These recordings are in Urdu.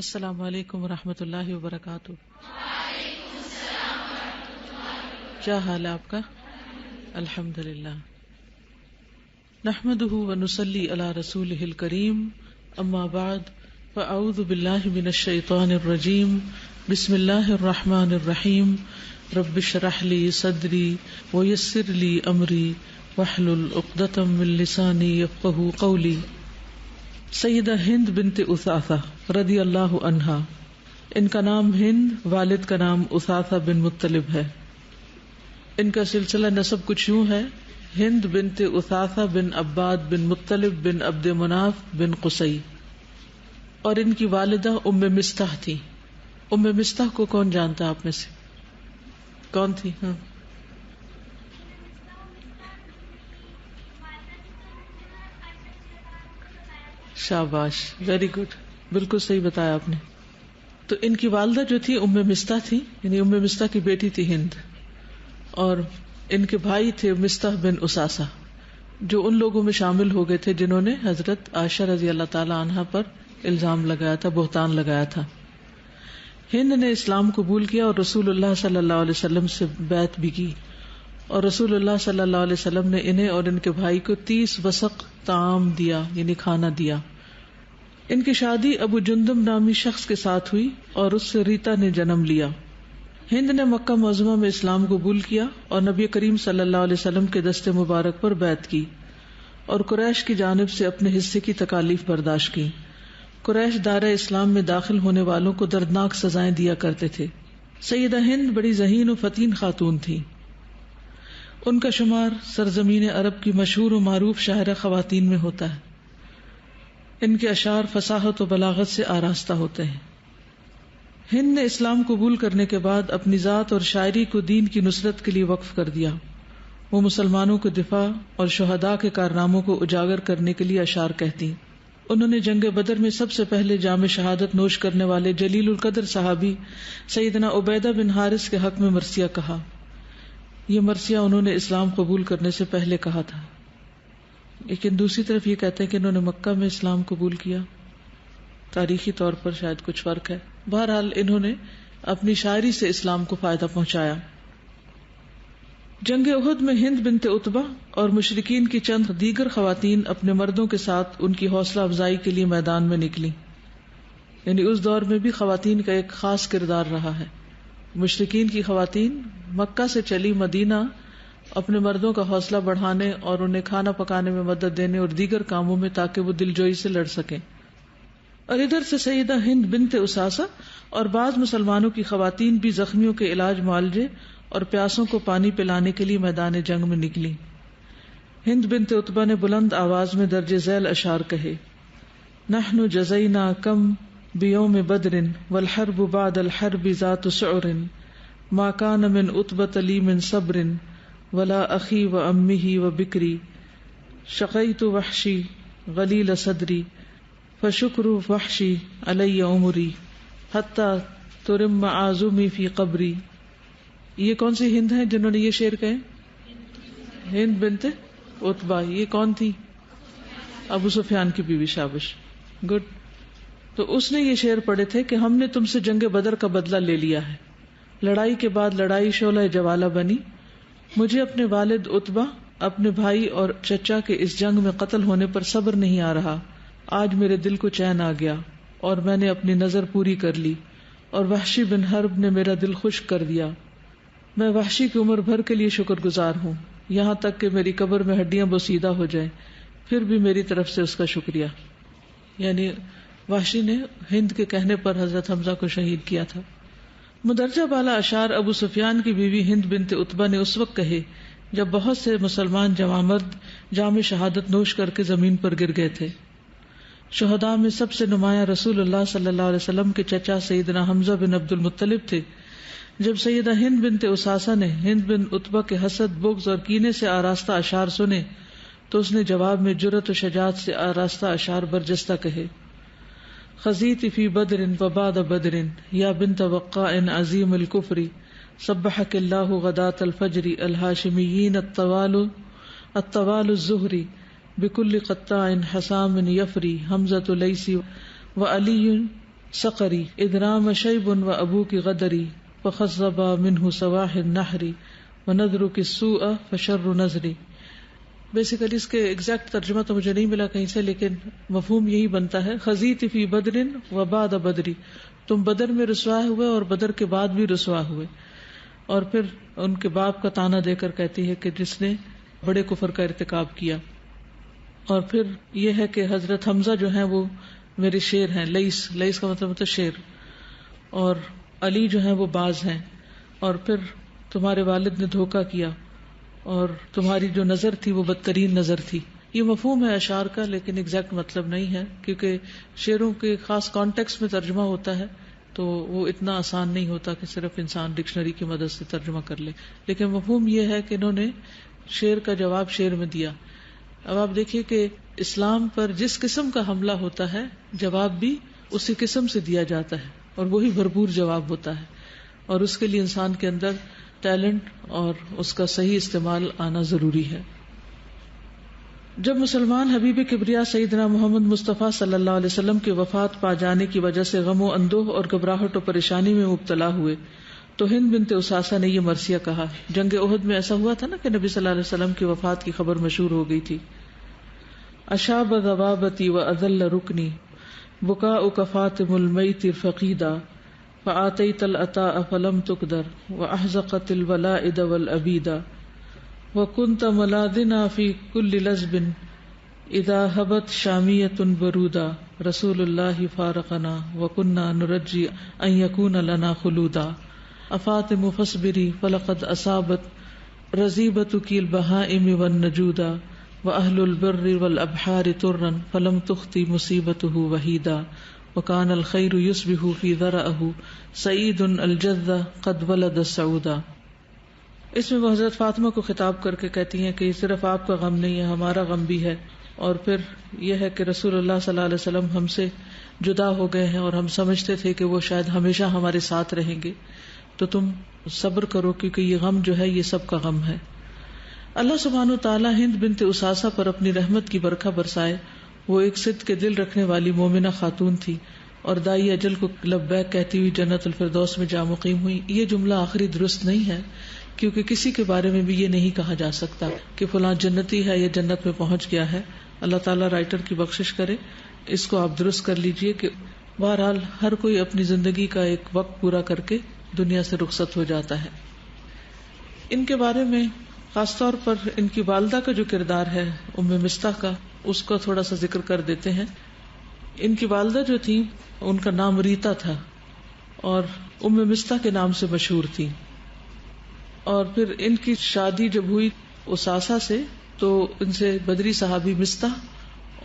السلام علیکم ورحمۃ اللہ وبرکاتہ. کیا حال ہے آپ کا؟ الحمد للہ. نحمده ونصلی علی رسولہ الکریم. اما بعد فاعوذ باللہ من الشیطان الرجیم. بسم اللہ الرحمن الرحیم. رب اشرح لی صدری ویسر لی امری واحلل عقدۃ من لسانی یفقہوا قولی. سیدہ ہند بنت اثاثہ رضی اللہ عنہا، ان کا نام ہند، والد کا نام اثاثہ بن مطلب ہے. ان کا سلسلہ نسب کچھ یوں ہے: ہند بنت اثاثہ بن عباد بن مطلب بن عبد مناف بن قصی. اور ان کی والدہ ام مستح تھی. ام مستح کو کون جانتا ہے آپ میں سے؟ کون تھی؟ شاباش، ویری گڈ، بالکل صحیح بتایا آپ نے. تو ان کی والدہ جو تھی ام مستح تھی، یعنی ام مستح کی بیٹی تھی ہند، اور ان کے بھائی تھے مستح بن اساسہ، جو ان لوگوں میں شامل ہو گئے تھے جنہوں نے حضرت عائشہ رضی اللہ تعالی عنہا پر الزام لگایا تھا، بہتان لگایا تھا. ہند نے اسلام قبول کیا اور رسول اللہ صلی اللہ علیہ وسلم سے بیعت بھی کی، اور رسول اللہ صلی اللہ علیہ وسلم نے انہیں اور ان کے بھائی کو 30 وسق طعام دیا، یعنی کھانا دیا. ان کی شادی ابو جندم نامی شخص کے ساتھ ہوئی اور اس سے ریتا نے جنم لیا. ہند نے مکہ معظمہ میں اسلام قبول کیا اور نبی کریم صلی اللہ علیہ وسلم کے دست مبارک پر بیعت کی اور قریش کی جانب سے اپنے حصے کی تکالیف برداشت کی. قریش دائرہ اسلام میں داخل ہونے والوں کو دردناک سزائیں دیا کرتے تھے. سیدہ ہند بڑی ذہین و فتین خاتون تھی. ان کا شمار سرزمین عرب کی مشہور و معروف شاعرہ خواتین میں ہوتا ہے. ان کے اشعار فصاحت و بلاغت سے آراستہ ہوتے ہیں. ہند نے اسلام قبول کرنے کے بعد اپنی ذات اور شاعری کو دین کی نصرت کے لیے وقف کر دیا. وہ مسلمانوں کو دفاع اور شہداء کے کارناموں کو اجاگر کرنے کے لیے اشعار کہتی. انہوں نے جنگ بدر میں سب سے پہلے جام شہادت نوش کرنے والے جلیل القدر صحابی سیدنا عبیدہ بن حارث کے حق میں مرثیہ کہا. یہ مرثیہ انہوں نے اسلام قبول کرنے سے پہلے کہا تھا، لیکن دوسری طرف یہ کہتے ہیں کہ انہوں نے مکہ میں اسلام قبول کیا. تاریخی طور پر شاید کچھ فرق ہے. بہرحال انہوں نے اپنی شاعری سے اسلام کو فائدہ پہنچایا. جنگ احد میں ہند بنت عتبہ اور مشرکین کی چند دیگر خواتین اپنے مردوں کے ساتھ ان کی حوصلہ افزائی کے لیے میدان میں نکلی. یعنی اس دور میں بھی خواتین کا ایک خاص کردار رہا ہے. مشرکین کی خواتین مکہ سے چلی مدینہ اپنے مردوں کا حوصلہ بڑھانے اور انہیں کھانا پکانے میں مدد دینے اور دیگر کاموں میں، تاکہ وہ دلجوئی سے لڑ سکیں. اور ادھر سے سیدہ ہند بنت اساسہ اور بعض مسلمانوں کی خواتین بھی زخمیوں کے علاج، معالجے اور پیاسوں کو پانی پلانے کے لیے میدان جنگ میں نکلی. ہند بنت عتبہ نے بلند آواز میں درج ذیل اشعار کہے: نحن جزینا کم بیوم بدر والحرب بعد الحرب ذات سعر ما کان من عتبۃ لی من صبر ولا اخی و امہ و بکری شقیت وحشی غلیل صدری فشکر وحشی علی عمری حتی ترم عازمی فی قبری. یہ کون سی ہند ہیں جنہوں نے یہ شعر کہے؟ ہند بنت عتبہ. یہ کون تھی؟ ابو سفیان کی بیوی. شابش، گڈ. تو اس نے یہ شعر پڑھے تھے کہ ہم نے تم سے جنگ بدر کا بدلہ لے لیا ہے. لڑائی کے بعد لڑائی شعلہ جوالہ بنی. مجھے اپنے والد عتبہ، اپنے بھائی اور چچا کے اس جنگ میں قتل ہونے پر صبر نہیں آ رہا. آج میرے دل کو چین آ گیا اور میں نے اپنی نظر پوری کر لی، اور وحشی بن حرب نے میرا دل خشک کر دیا. میں وحشی کی عمر بھر کے لیے شکر گزار ہوں، یہاں تک کہ میری قبر میں ہڈیاں بوسیدہ ہو جائیں، پھر بھی میری طرف سے اس کا شکریہ. یعنی وحشی نے ہند کے کہنے پر حضرت حمزہ کو شہید کیا تھا. مدرجہ بالا اشعار ابو سفیان کی بیوی ہند بنت عتبہ نے اس وقت کہے جب بہت سے مسلمان جوان مرد جام شہادت نوش کر کے زمین پر گر گئے تھے. شہداء میں سب سے نمایاں رسول اللہ صلی اللہ علیہ وسلم کے چچا سیدنا حمزہ بن عبد المطلب تھے. جب سیدہ ہند بنت اساسہ نے ہند بن عتبہ کے حسد، بغض اور کینے سے آراستہ اشعار سنے تو اس نے جواب میں جرأت و شجاعت سے آراستہ اشعار برجستہ کہے: خزیت فی بدر وبعد بدر یا بنت وقاء عظیم الکفر سبحک اللہ غداة الفجر الہاشمیین الطوال الزہری بکل قطاع حسام یفری حمزۃ لیسی وعلی سقری ادرام شیب و ابو کی غدری فخذبا منہ سواح النحر وندرک السوء فشر نظری. بیسیکلی اس کے ایگزیکٹ ترجمہ تو مجھے نہیں ملا کہیں سے، لیکن مفہوم یہی بنتا ہے، خزیت فی بدر و بعد بدری، تم بدر میں رسوا ہوئے اور بدر کے بعد بھی رسوا ہوئے. اور پھر ان کے باپ کا تانا دے کر کہتی ہے کہ جس نے بڑے کفر کا ارتکاب کیا. اور پھر یہ ہے کہ حضرت حمزہ جو ہیں وہ میرے شیر ہیں، لئیس کا مطلب ہوتا ہے شیر، اور علی جو ہیں وہ باز ہیں. اور پھر تمہارے والد نے دھوکہ کیا اور تمہاری جو نظر تھی وہ بدترین نظر تھی. یہ مفہوم ہے اشعار کا، لیکن ایگزیکٹ مطلب نہیں ہے، کیونکہ شعروں کے خاص کانٹیکس میں ترجمہ ہوتا ہے تو وہ اتنا آسان نہیں ہوتا کہ صرف انسان ڈکشنری کی مدد سے ترجمہ کر لے. لیکن مفہوم یہ ہے کہ انہوں نے شعر کا جواب شعر میں دیا. اب آپ دیکھیے کہ اسلام پر جس قسم کا حملہ ہوتا ہے جواب بھی اسی قسم سے دیا جاتا ہے، اور وہی بھرپور جواب ہوتا ہے. اور اس کے لیے انسان کے اندر ٹیلنٹ اور اس کا صحیح استعمال آنا ضروری ہے. جب مسلمان حبیب کبریا سیدنا محمد مصطفیٰ صلی اللہ علیہ وسلم کی وفات پا جانے کی وجہ سے غم و اندوہ اور گھبراہٹ و پریشانی میں مبتلا ہوئے تو ہند بنت اساسہ نے یہ مرثیہ کہا. جنگ احد میں ایسا ہوا تھا نا کہ نبی صلی اللہ علیہ وسلم کی وفات کی خبر مشہور ہو گئی تھی. اشاب ذوابتی و اذل رکنی بکاؤک فاطم المیت فقیدا فآتیت العطاء فلم تقدر واحزقت الولائد والعبیدا وکنت ملادنا فی کل لزب اذا ہبت شامیۃ برودا رسول اللہ فارقنا وکنا نرجی ان یکون لنا خلودا افاطم فاصبری فلقد اصابت رزیبتک البہائم والنجودا واہل البر والابحار ترا فلم تخطی مصیبته وحیدا وکان الخیر یصبح فی ذرأہ سعید الجذ قد ولد السعودا. اس میں وہ حضرت فاطمہ کو خطاب کر کے کہتی ہیں کہ یہ صرف آپ کا غم نہیں ہے، ہمارا غم بھی ہے. اور پھر یہ ہے کہ رسول اللہ صلی اللہ علیہ وسلم ہم سے جدا ہو گئے ہیں اور ہم سمجھتے تھے کہ وہ شاید ہمیشہ ہمارے ساتھ رہیں گے، تو تم صبر کرو کیونکہ یہ غم جو ہے یہ سب کا غم ہے. اللہ سبحانہ وتعالی ہند بنت اساسہ پر اپنی رحمت کی برکھا برسائے. وہ ایک صدق کے دل رکھنے والی مومنہ خاتون تھی اور دائی اجل کو لبیک کہتی ہوئی جنت الفردوس میں جا مقیم ہوئی. یہ جملہ آخری درست نہیں ہے، کیونکہ کسی کے بارے میں بھی یہ نہیں کہا جا سکتا کہ فلاں جنتی ہے یا جنت میں پہنچ گیا ہے. اللہ تعالیٰ رائٹر کی بخشش کرے. اس کو آپ درست کر لیجئے کہ بہرحال ہر کوئی اپنی زندگی کا ایک وقت پورا کر کے دنیا سے رخصت ہو جاتا ہے. ان کے بارے میں خاص طور پر ان کی والدہ کا جو کردار ہے ام مستح کا، اس کو تھوڑا سا ذکر کر دیتے ہیں. ان کی والدہ جو تھی ان کا نام ریتا تھا اور ام مستح کے نام سے مشہور تھی. اور پھر ان کی شادی جب ہوئی اساسہ سے تو ان سے بدری صحابی مستح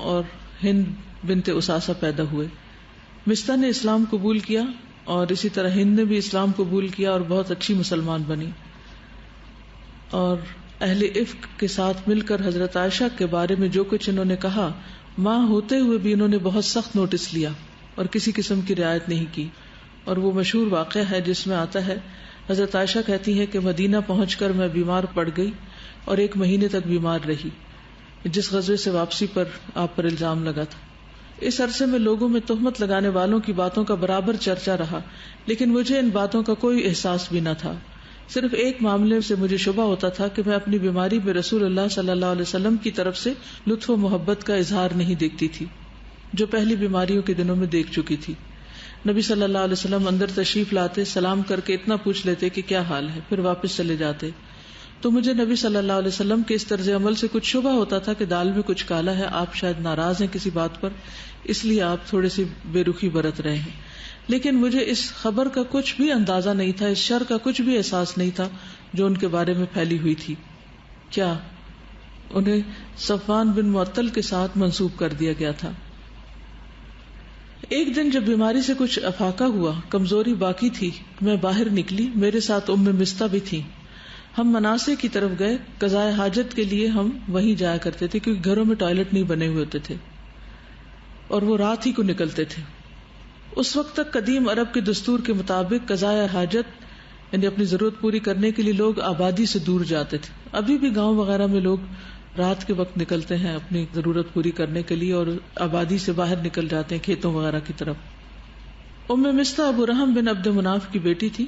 اور ہند بنت اساسہ پیدا ہوئے. مستح نے اسلام قبول کیا اور اسی طرح ہند نے بھی اسلام قبول کیا اور بہت اچھی مسلمان بنی. اور اہل افک کے ساتھ مل کر حضرت عائشہ کے بارے میں جو کچھ انہوں نے کہا، ماں ہوتے ہوئے بھی انہوں نے بہت سخت نوٹس لیا اور کسی قسم کی رعایت نہیں کی. اور وہ مشہور واقعہ ہے جس میں آتا ہے حضرت عائشہ کہتی ہے کہ مدینہ پہنچ کر میں بیمار پڑ گئی اور 1 مہینے تک بیمار رہی، جس غزوے سے واپسی پر آپ پر الزام لگا تھا. اس عرصے میں لوگوں میں تہمت لگانے والوں کی باتوں کا برابر چرچا رہا، لیکن مجھے ان باتوں کا کوئی احساس بھی نہ تھا. صرف ایک معاملے سے مجھے شبہ ہوتا تھا کہ میں اپنی بیماری میں رسول اللہ صلی اللہ علیہ وسلم کی طرف سے لطف و محبت کا اظہار نہیں دیکھتی تھی، جو پہلی بیماریوں کے دنوں میں دیکھ چکی تھی. نبی صلی اللہ علیہ وسلم اندر تشریف لاتے، سلام کر کے اتنا پوچھ لیتے کہ کیا حال ہے، پھر واپس چلے جاتے. تو مجھے نبی صلی اللہ علیہ وسلم کے اس طرز عمل سے کچھ شبہ ہوتا تھا کہ دال میں کچھ کالا ہے، آپ شاید ناراض ہیں کسی بات پر، اس لیے آپ تھوڑے سی بے رخی برت رہے ہیں. لیکن مجھے اس خبر کا کچھ بھی اندازہ نہیں تھا، اس شر کا کچھ بھی احساس نہیں تھا جو ان کے بارے میں پھیلی ہوئی تھی. کیا انہیں صفوان بن معطل کے ساتھ منسوب کر دیا گیا تھا. ایک دن جب بیماری سے کچھ افاقہ ہوا، کمزوری باقی تھی، میں باہر نکلی، میرے ساتھ ام مستح بھی تھی. ہم مناسے کی طرف گئے. قضائے حاجت کے لیے ہم وہیں جایا کرتے تھے کیونکہ گھروں میں ٹوائلٹ نہیں بنے ہوئے ہوتے تھے اور وہ رات ہی کو نکلتے تھے. اس وقت تک قدیم عرب کے دستور کے مطابق قضائے حاجت یعنی اپنی ضرورت پوری کرنے کے لیے لوگ آبادی سے دور جاتے تھے. ابھی بھی گاؤں وغیرہ میں لوگ رات کے وقت نکلتے ہیں اپنی ضرورت پوری کرنے کے لیے اور آبادی سے باہر نکل جاتے ہیں کھیتوں وغیرہ کی طرف. مستہ ابو رحم بن عبد مناف کی بیٹی تھی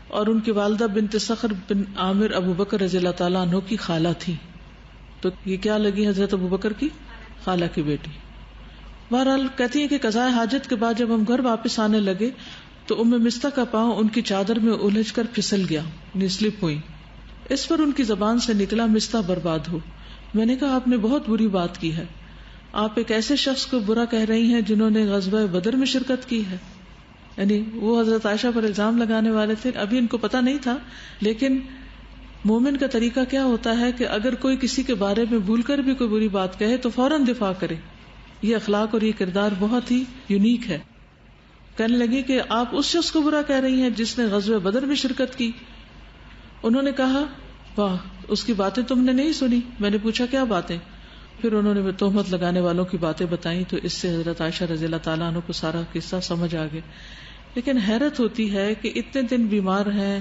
اور ان کی والدہ بنت صخر بن عامر ابو بکر رضی اللہ تعالیٰ عنہ کی خالہ تھی. تو یہ کیا لگی حضرت ابو بکر کی خالہ کی بیٹی. بہرحال کہتی ہیں کہ قضاء حاجت کے بعد جب ہم گھر واپس آنے لگے تو مستہ کا پاؤں ان کی چادر میں الجھ کر پھسل گیا، یعنی سلپ ہوئی. اس پر ان کی زبان سے نکلا مستہ برباد ہو. میں نے کہا آپ نے بہت بری بات کی ہے، آپ ایک ایسے شخص کو برا کہہ رہی ہیں جنہوں نے غزوہ بدر میں شرکت کی ہے. یعنی وہ حضرت عائشہ پر الزام لگانے والے تھے. ابھی ان کو پتہ نہیں تھا، لیکن مومن کا طریقہ کیا ہوتا ہے کہ اگر کوئی کسی کے بارے میں بھول کر بھی کوئی بری بات کہے تو فوراً دفاع کرے. یہ اخلاق اور یہ کردار بہت ہی یونیک ہے. کہنے لگی کہ آپ اس شخص کو برا کہہ رہی ہیں جس نے غزوہ بدر میں شرکت کی. انہوں نے کہا واہ، اس کی باتیں تم نے نہیں سنی. میں نے پوچھا کیا باتیں؟ پھر انہوں نے تہمت لگانے والوں کی باتیں بتائیں. تو اس سے حضرت عائشہ رضی اللہ تعالیٰ عنہ کو سارا قصہ سمجھ آ گیا. لیکن حیرت ہوتی ہے کہ اتنے دن بیمار ہیں،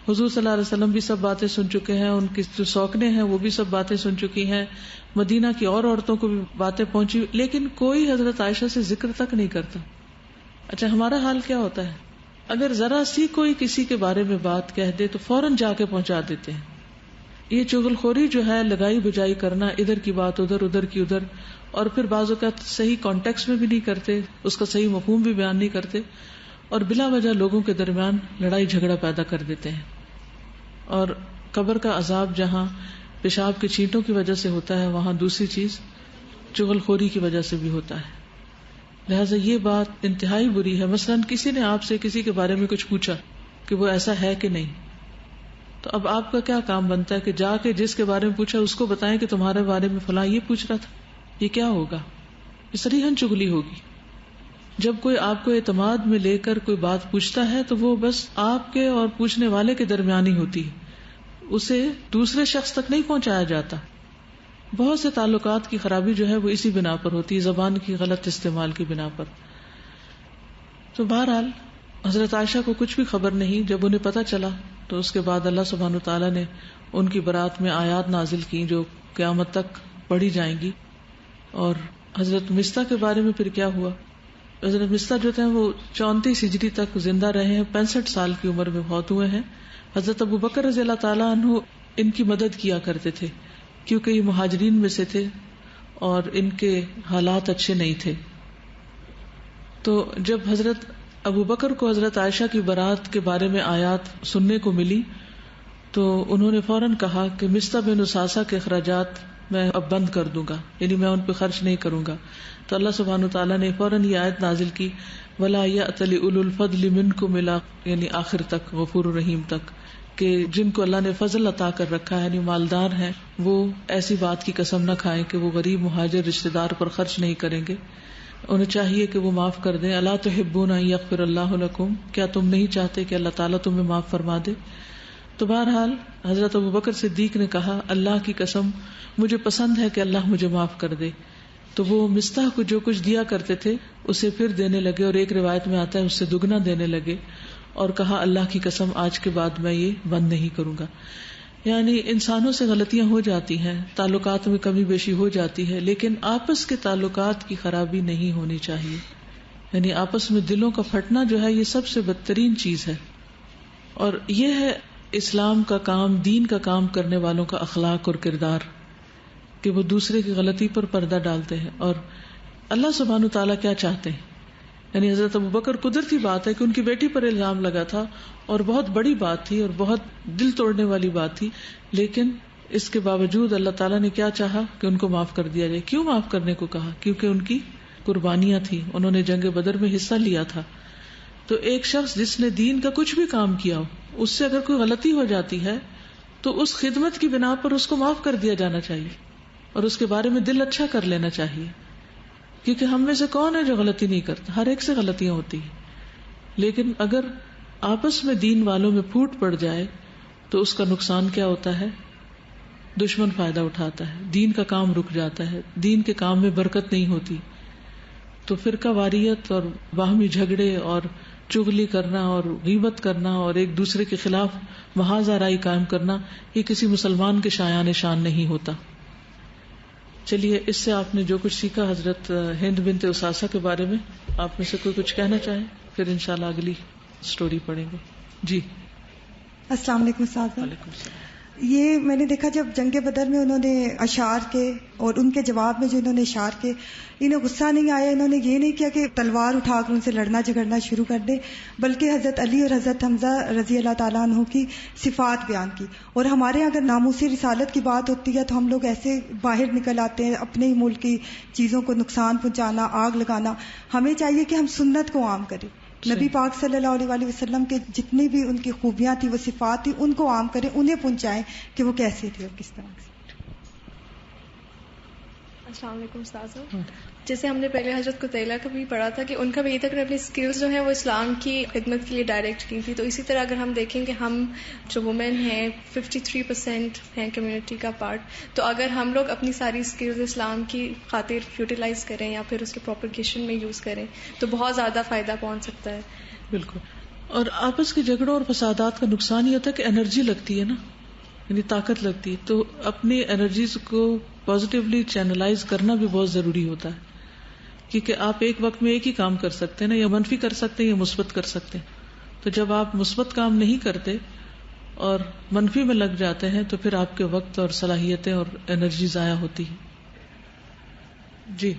حضور صلی اللہ علیہ وسلم بھی سب باتیں سن چکے ہیں، ان کی جو سوکنے ہیں وہ بھی سب باتیں سن چکی ہیں، مدینہ کی اور عورتوں کو بھی باتیں پہنچی، لیکن کوئی حضرت عائشہ سے ذکر تک نہیں کرتا. اچھا ہمارا حال کیا ہوتا ہے؟ اگر ذرا سی کوئی کسی کے بارے میں بات کہہ دے تو فوراً جا کے پہنچا دیتے ہیں. یہ چغل خوری جو ہے، لگائی بجائی کرنا، ادھر کی بات ادھر، ادھر کی ادھر، اور پھر بعض اوقات صحیح کانٹیکس میں بھی نہیں کرتے، اس کا صحیح مفہوم بھی بیان نہیں کرتے، اور بلا وجہ لوگوں کے درمیان لڑائی جھگڑا پیدا کر دیتے ہیں. اور قبر کا عذاب جہاں پیشاب کے چینٹوں کی وجہ سے ہوتا ہے، وہاں دوسری چیز چغل خوری کی وجہ سے بھی ہوتا ہے. لہٰذا یہ بات انتہائی بری ہے. مثلاً کسی نے آپ سے کسی کے بارے میں کچھ پوچھا کہ وہ ایسا ہے کہ نہیں، تو اب آپ کا کیا کام بنتا ہے کہ جا کے جس کے بارے میں پوچھا اس کو بتائیں کہ تمہارے بارے میں فلاں یہ پوچھ رہا تھا. یہ کیا ہوگا؟ یہ صریحاً چغلی ہوگی. جب کوئی آپ کو اعتماد میں لے کر کوئی بات پوچھتا ہے تو وہ بس آپ کے اور پوچھنے والے کے درمیان ہی ہوتی ہے، اسے دوسرے شخص تک نہیں پہنچایا جاتا. بہت سے تعلقات کی خرابی جو ہے وہ اسی بنا پر ہوتی ہے، زبان کی غلط استعمال کی بنا پر. تو بہرحال حضرت عائشہ کو کچھ بھی خبر نہیں. جب انہیں پتہ چلا تو اس کے بعد اللہ سبحانہ وتعالیٰ نے ان کی برات میں آیات نازل کی جو قیامت تک پڑھی جائیں گی. اور حضرت مستہ کے بارے میں پھر کیا ہوا؟ حضرت مستہ جو تھے وہ 34 ہجری تک زندہ رہے ہیں، 65 سال کی عمر میں فوت ہوئے ہیں. حضرت ابو بکر رضی اللہ تعالیٰ عنہ ان کی مدد کیا کرتے تھے کیونکہ یہ مہاجرین میں سے تھے اور ان کے حالات اچھے نہیں تھے. تو جب حضرت ابو بکر کو حضرت عائشہ کی برات کے بارے میں آیات سننے کو ملی تو انہوں نے فوراً کہا کہ مستہ بن اساسہ کے اخراجات میں اب بند کر دوں گا، یعنی میں ان پہ خرچ نہیں کروں گا. تو اللہ سبحانہ وتعالیٰ نے فوراً یہ آیت نازل کی وَلَا يَأْتَلِ أُولُو الْفَضْلِ مِنْكُمْ إِلَىٰ، یعنی آخر تک، غفور الرحیم تک، کہ جن کو اللہ نے فضل عطا کر رکھا ہے، یعنی مالدار ہیں، وہ ایسی بات کی قسم نہ کھائیں کہ وہ غریب مہاجر رشتہ دار پر خرچ نہیں کریں گے. انہیں چاہیے کہ وہ معاف کر دیں. الا تحبون ان یغفر اللہ لکم، کیا تم نہیں چاہتے کہ اللہ تعالیٰ تمہیں معاف فرما دے؟ تو بہرحال حضرت ابوبکر صدیق نے کہا اللہ کی قسم مجھے پسند ہے کہ اللہ مجھے معاف کر دے. تو وہ مستح کو جو کچھ دیا کرتے تھے اسے پھر دینے لگے، اور ایک روایت میں آتا ہے اس سے دگنا دینے لگے، اور کہا اللہ کی قسم آج کے بعد میں یہ بند نہیں کروں گا. یعنی انسانوں سے غلطیاں ہو جاتی ہیں، تعلقات میں کمی بیشی ہو جاتی ہے، لیکن آپس کے تعلقات کی خرابی نہیں ہونی چاہیے. یعنی آپس میں دلوں کا پھٹنا جو ہے یہ سب سے بدترین چیز ہے. اور یہ ہے اسلام کا کام، دین کا کام کرنے والوں کا اخلاق اور کردار، کہ وہ دوسرے کی غلطی پر پردہ ڈالتے ہیں. اور اللہ سبحانہ وتعالیٰ کیا چاہتے ہیں؟ یعنی حضرت ابوبکر قدرتی بات ہے کہ ان کی بیٹی پر الزام لگا تھا اور بہت بڑی بات تھی اور بہت دل توڑنے والی بات تھی، لیکن اس کے باوجود اللہ تعالیٰ نے کیا چاہا کہ ان کو معاف کر دیا جائے. کیوں معاف کرنے کو کہا؟ کیونکہ ان کی قربانیاں تھیں، انہوں نے جنگ بدر میں حصہ لیا تھا. تو ایک شخص جس نے دین کا کچھ بھی کام کیا ہو، اس سے اگر کوئی غلطی ہو جاتی ہے تو اس خدمت کی بنا پر اس کو معاف کر دیا جانا چاہیے اور اس کے بارے میں دل اچھا کر لینا چاہیے. کیونکہ ہم میں سے کون ہے جو غلطی نہیں کرتا؟ ہر ایک سے غلطیاں ہوتی ہیں. لیکن اگر آپس میں دین والوں میں پھوٹ پڑ جائے تو اس کا نقصان کیا ہوتا ہے؟ دشمن فائدہ اٹھاتا ہے، دین کا کام رک جاتا ہے، دین کے کام میں برکت نہیں ہوتی. تو فرقہ واریت اور باہمی جھگڑے اور چغلی کرنا اور غیبت کرنا اور ایک دوسرے کے خلاف محاذ آرائی قائم کرنا، یہ کسی مسلمان کے شایان شان نہیں ہوتا. چلیے اس سے آپ نے جو کچھ سیکھا حضرت ہند بنت اساسہ کے بارے میں، آپ میں سے کوئی کچھ کہنا چاہے؟ پھر انشاءاللہ اگلی سٹوری پڑھیں گے. جی السلام علیکم استاذ. وعلیکم السلام. یہ میں نے دیکھا جب جنگ بدر میں انہوں نے اشعار کے اور ان کے جواب میں جو انہوں نے اشعار کے، انہیں غصہ نہیں آیا، انہوں نے یہ نہیں کیا کہ تلوار اٹھا کر ان سے لڑنا جھگڑنا شروع کر دے، بلکہ حضرت علی اور حضرت حمزہ رضی اللہ تعالیٰ عنہ کی صفات بیان کی. اور ہمارے اگر ناموسی رسالت کی بات ہوتی ہے تو ہم لوگ ایسے باہر نکل آتے ہیں، اپنے ہی ملک کی چیزوں کو نقصان پہنچانا، آگ لگانا. ہمیں چاہیے کہ ہم سنت کو عام کریں. نبی پاک صلی اللہ علیہ وآلہ وسلم کے جتنی بھی ان کی خوبیاں تھیں، وہ صفات تھیں، ان کو عام کریں، انہیں پہنچائیں کہ وہ کیسے تھے اور کس طرح سے. السلام علیکم استاذ. جیسے ہم نے پہلے حضرت قتیلہ کا بھی پڑھا تھا کہ ان کا بھی یہ تھا کہ اپنی سکلز جو ہیں وہ اسلام کی خدمت کے لیے ڈائریکٹ کی تھی. تو اسی طرح اگر ہم دیکھیں کہ ہم جو وومن ہیں 53% ہیں کمیونٹی کا پارٹ، تو اگر ہم لوگ اپنی ساری سکلز اسلام کی خاطر یوٹیلائز کریں یا پھر اس کے پروپیگیشن میں یوز کریں تو بہت زیادہ فائدہ پہنچ سکتا ہے. بالکل. اور آپس کے جھگڑوں اور فسادات کا نقصان یہ ہوتا ہے کہ انرجی لگتی ہے نا، یعنی طاقت لگتی ہے. تو اپنی انرجیز کو پازیٹیولی چینلائز کرنا بھی بہت ضروری ہوتا ہے، کیونکہ آپ ایک وقت میں ایک ہی کام کر سکتے ہیں نا، یا منفی کر سکتے ہیں یا مثبت کر سکتے ہیں. تو جب آپ مثبت کام نہیں کرتے اور منفی میں لگ جاتے ہیں تو پھر آپ کے وقت اور صلاحیتیں اور انرجی ضائع ہوتی ہے. جی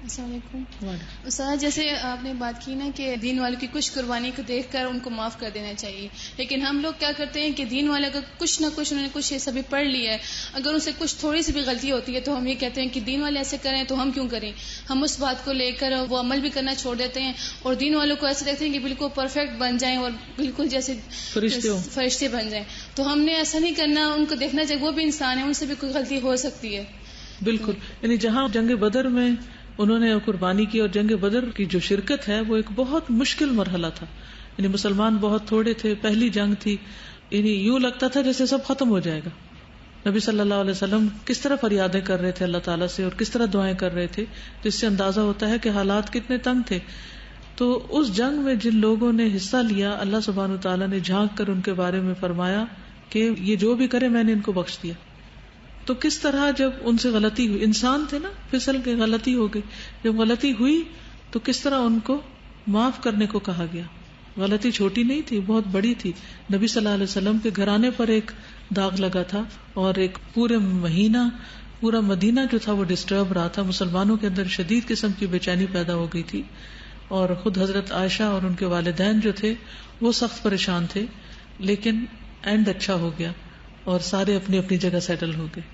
السلام علیکم. استاد جیسے آپ نے بات کی نا کہ دین والوں کی کچھ قربانی کو دیکھ کر ان کو معاف کر دینا چاہیے، لیکن ہم لوگ کیا کرتے ہیں کہ دین والے اگر کچھ نہ کچھ انہوں نے کچھ ایسا بھی پڑھ لیا ہے، اگر ان سے کچھ تھوڑی سی بھی غلطی ہوتی ہے تو ہم یہ کہتے ہیں کہ دین والے ایسے کریں تو ہم کیوں کریں. ہم اس بات کو لے کر وہ عمل بھی کرنا چھوڑ دیتے ہیں اور دین والوں کو ایسے دیکھتے ہیں کہ بالکل پرفیکٹ بن جائیں اور بالکل جیسے فرشتے بن جائیں. تو ہم نے ایسا نہیں کرنا، ان کو دیکھنا چاہیے وہ بھی انسان ہے، ان سے بھی کوئی غلطی ہو سکتی ہے. بالکل. یعنی جہاں جنگ بدر میں انہوں نے قربانی کی، اور جنگ بدر کی جو شرکت ہے وہ ایک بہت مشکل مرحلہ تھا. یعنی مسلمان بہت تھوڑے تھے، پہلی جنگ تھی، یعنی یوں لگتا تھا جیسے سب ختم ہو جائے گا. نبی صلی اللہ علیہ وسلم کس طرح فریادیں کر رہے تھے اللہ تعالیٰ سے اور کس طرح دعائیں کر رہے تھے، تو اس سے اندازہ ہوتا ہے کہ حالات کتنے تنگ تھے. تو اس جنگ میں جن لوگوں نے حصہ لیا، اللہ سبحانہ وتعالیٰ نے جھانک کر ان کے بارے میں فرمایا کہ یہ جو بھی کرے میں نے ان کو بخش دیا. تو کس طرح جب ان سے غلطی ہوئی، انسان تھے نا، پھسل کے غلطی ہو گئی، جب غلطی ہوئی تو کس طرح ان کو معاف کرنے کو کہا گیا. غلطی چھوٹی نہیں تھی، بہت بڑی تھی. نبی صلی اللہ علیہ وسلم کے گھرانے پر ایک داغ لگا تھا اور ایک پورے مہینہ پورا مدینہ جو تھا وہ ڈسٹرب رہا تھا. مسلمانوں کے اندر شدید قسم کی بے چینی پیدا ہو گئی تھی، اور خود حضرت عائشہ اور ان کے والدین جو تھے وہ سخت پریشان تھے. لیکن اینڈ اچھا ہو گیا اور سارے اپنی اپنی جگہ سیٹل ہو گئے.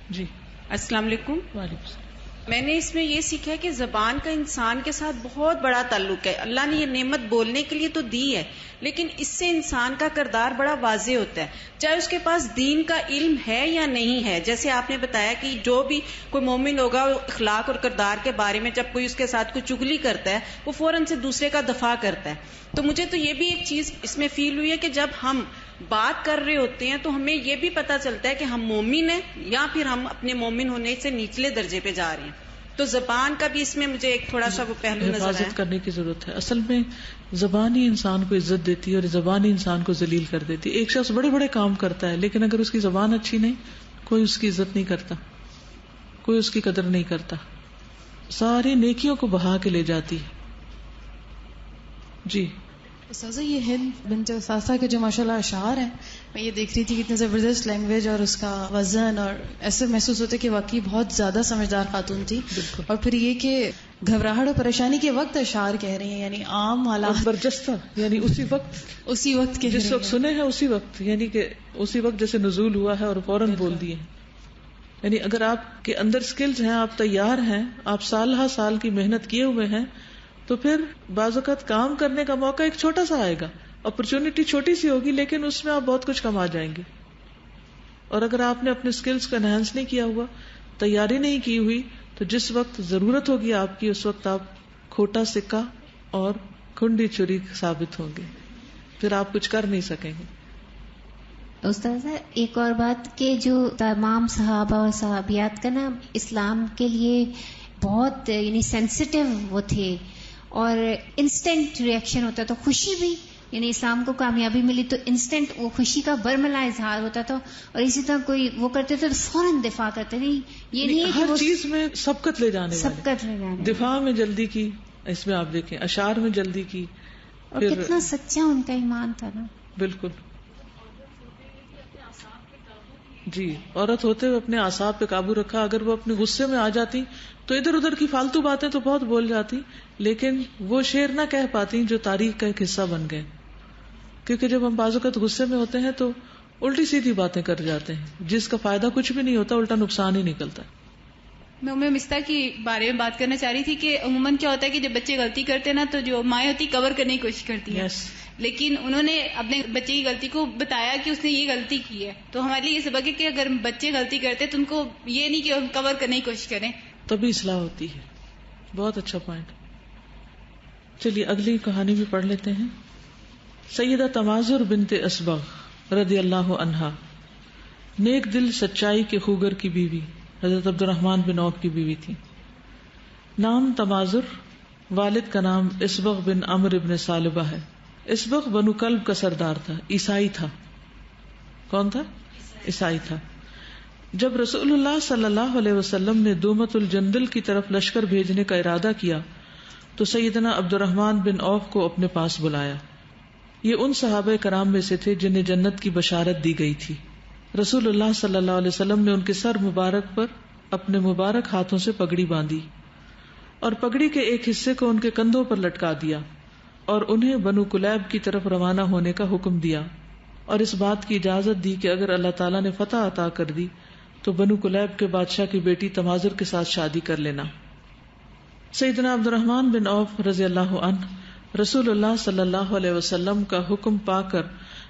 جی السلام علیکم. وعلیکم السلام. میں نے اس میں یہ سیکھا کہ زبان کا انسان کے ساتھ بہت بڑا تعلق ہے. اللہ نے یہ نعمت بولنے کے لیے تو دی ہے، لیکن اس سے انسان کا کردار بڑا واضح ہوتا ہے، چاہے اس کے پاس دین کا علم ہے یا نہیں ہے. جیسے آپ نے بتایا کہ جو بھی کوئی مومن ہوگا اخلاق اور کردار کے بارے میں جب کوئی اس کے ساتھ کوئی چگلی کرتا ہے وہ فوراً سے دوسرے کا دفاع کرتا ہے. تو مجھے تو یہ بھی ایک چیز اس میں فیل ہوئی ہے کہ جب ہم بات کر رہے ہوتے ہیں تو ہمیں یہ بھی پتا چلتا ہے کہ ہم مومن ہیں یا پھر ہم اپنے مومن ہونے سے نچلے درجے پہ جا رہے ہیں. تو زبان کا بھی اس میں مجھے ایک تھوڑا سا وہ پہلو نظر آیا. حفاظت کرنے کی ضرورت ہے. اصل میں زبان ہی انسان کو عزت دیتی ہے اور زبان ہی انسان کو ذلیل کر دیتی ہے. ایک شخص بڑے بڑے کام کرتا ہے لیکن اگر اس کی زبان اچھی نہیں، کوئی اس کی عزت نہیں کرتا، کوئی اس کی قدر نہیں کرتا، ساری نیکیوں کو بہا کے لے جاتی ہے. جی استاذہ یہ ہند بنت اثاثہ کے جو ماشاء اللہ اشعار ہیں، میں یہ دیکھ رہی تھی کتنے زبردست لینگویج اور اس کا وزن، اور ایسے محسوس ہوتا ہے کہ واقعی بہت زیادہ سمجھدار خاتون تھی. اور پھر یہ کہ گھبراہٹ اور پریشانی کے وقت اشعار کہہ رہی ہیں، یعنی عام حالات برجستہ، یعنی اسی وقت کے جس وقت سنے ہیں اسی وقت، یعنی کہ اسی وقت جیسے نزول ہوا ہے اور فوراً بول دیے. یعنی اگر آپ کے اندر سکلز ہیں، آپ تیار ہیں، آپ سال ہا سال کی محنت کیے ہوئے ہیں، تو پھر بعض اوقات کام کرنے کا موقع ایک چھوٹا سا آئے گا، اپرچونٹی چھوٹی سی ہوگی لیکن اس میں آپ بہت کچھ کما جائیں گے. اور اگر آپ نے اپنے سکلز کو انہانس نہیں کیا ہوا، تیاری نہیں کی ہوئی، تو جس وقت ضرورت ہوگی آپ کی اس وقت آپ کھوٹا سکہ اور کھنڈی چھری ثابت ہوں گے، پھر آپ کچھ کر نہیں سکیں گے. استاذہ ایک اور بات کہ جو تمام صحابہ اور صحابیات کا نا اسلام کے لیے بہت یعنی سینسٹیو وہ تھے اور انسٹنٹ ریئیکشن ہوتا تھا. خوشی بھی یعنی اسلام کو کامیابی ملی تو انسٹنٹ وہ خوشی کا برملا اظہار ہوتا تھا، اور اسی طرح کوئی وہ کرتے تھے تو فوراً دفاع کرتے. نہیں یہ نہیں ہے ہر چیز میں سبقت لے جانے سبقت لے جانے، دفاع میں جلدی کی، اس میں آپ دیکھیں اشعار میں جلدی کی، اور کتنا سچا ان کا ایمان تھا نا. بالکل جی، عورت ہوتے ہوئے اپنے اعصاب پہ قابو رکھا. اگر وہ اپنے غصے میں آ جاتی تو ادھر ادھر کی فالتو باتیں تو بہت بول جاتی، لیکن وہ شعر نہ کہہ پاتی جو تاریخ کا ایک حصہ بن گئے. کیونکہ جب ہم بعض اوقات غصے میں ہوتے ہیں تو الٹی سیدھی باتیں کر جاتے ہیں جس کا فائدہ کچھ بھی نہیں ہوتا، الٹا نقصان ہی نکلتا. میں مستہ کی بارے میں بات کرنا چاہ رہی تھی کہ عموماً کیا ہوتا ہے کہ جب بچے غلطی کرتے ہیں نا تو جو مائیں ہوتی کور کرنے کی کوشش کرتی ہیں. لیکن انہوں نے اپنے بچے کی غلطی کو بتایا کہ اس نے یہ غلطی کی ہے. تو ہمارے لیے یہ سبق ہے کہ اگر بچے غلطی کرتے تو ان کو یہ نہیں کہ ہم کور کرنے کی کوشش کریں، تبھی اصلاح ہوتی ہے. بہت اچھا پوائنٹ. چلیے اگلی کہانی بھی پڑھ لیتے ہیں. سیدہ تمازر بنت اسبغ رضی اللہ عنہا نیک دل سچائی کے خوگر کی بیوی حضرت عبد الرحمن بن عوف کی بیوی تھی. نام تمازر، والد کا نام اسبغ بن عمرو بن ثعلبہ ہے. اسبغ بنو کلب کا سردار تھا، عیسائی تھا. کون تھا؟ عیسائی تھا. جب رسول اللہ صلی اللہ علیہ وسلم نے دومت الجندل کی طرف لشکر بھیجنے کا ارادہ کیا تو سیدنا عبد الرحمن بن عوف کو اپنے پاس بلایا. یہ ان صحابہ کرام میں سے تھے جنہیں جنت کی بشارت دی گئی تھی. رسول اللہ صلی اللہ علیہ وسلم نے ان کے سر مبارک پر اپنے مبارک ہاتھوں سے پگڑی باندھی اور پگڑی کے ایک حصے کو ان کے کندھوں پر لٹکا دیا اور انہیں بنو کلیب کی طرف روانہ ہونے کا حکم دیا اور اس بات کی اجازت دی کہ اگر اللہ تعالیٰ نے فتح عطا کر دی تو بنو کلیب کے بادشاہ کی بیٹی تمازر کے ساتھ شادی کر لینا. سیدنا عبد الرحمن بن عوف رضی اللہ عنہ رسول اللہ صلی اللہ علیہ وسلم کا حکم پا کر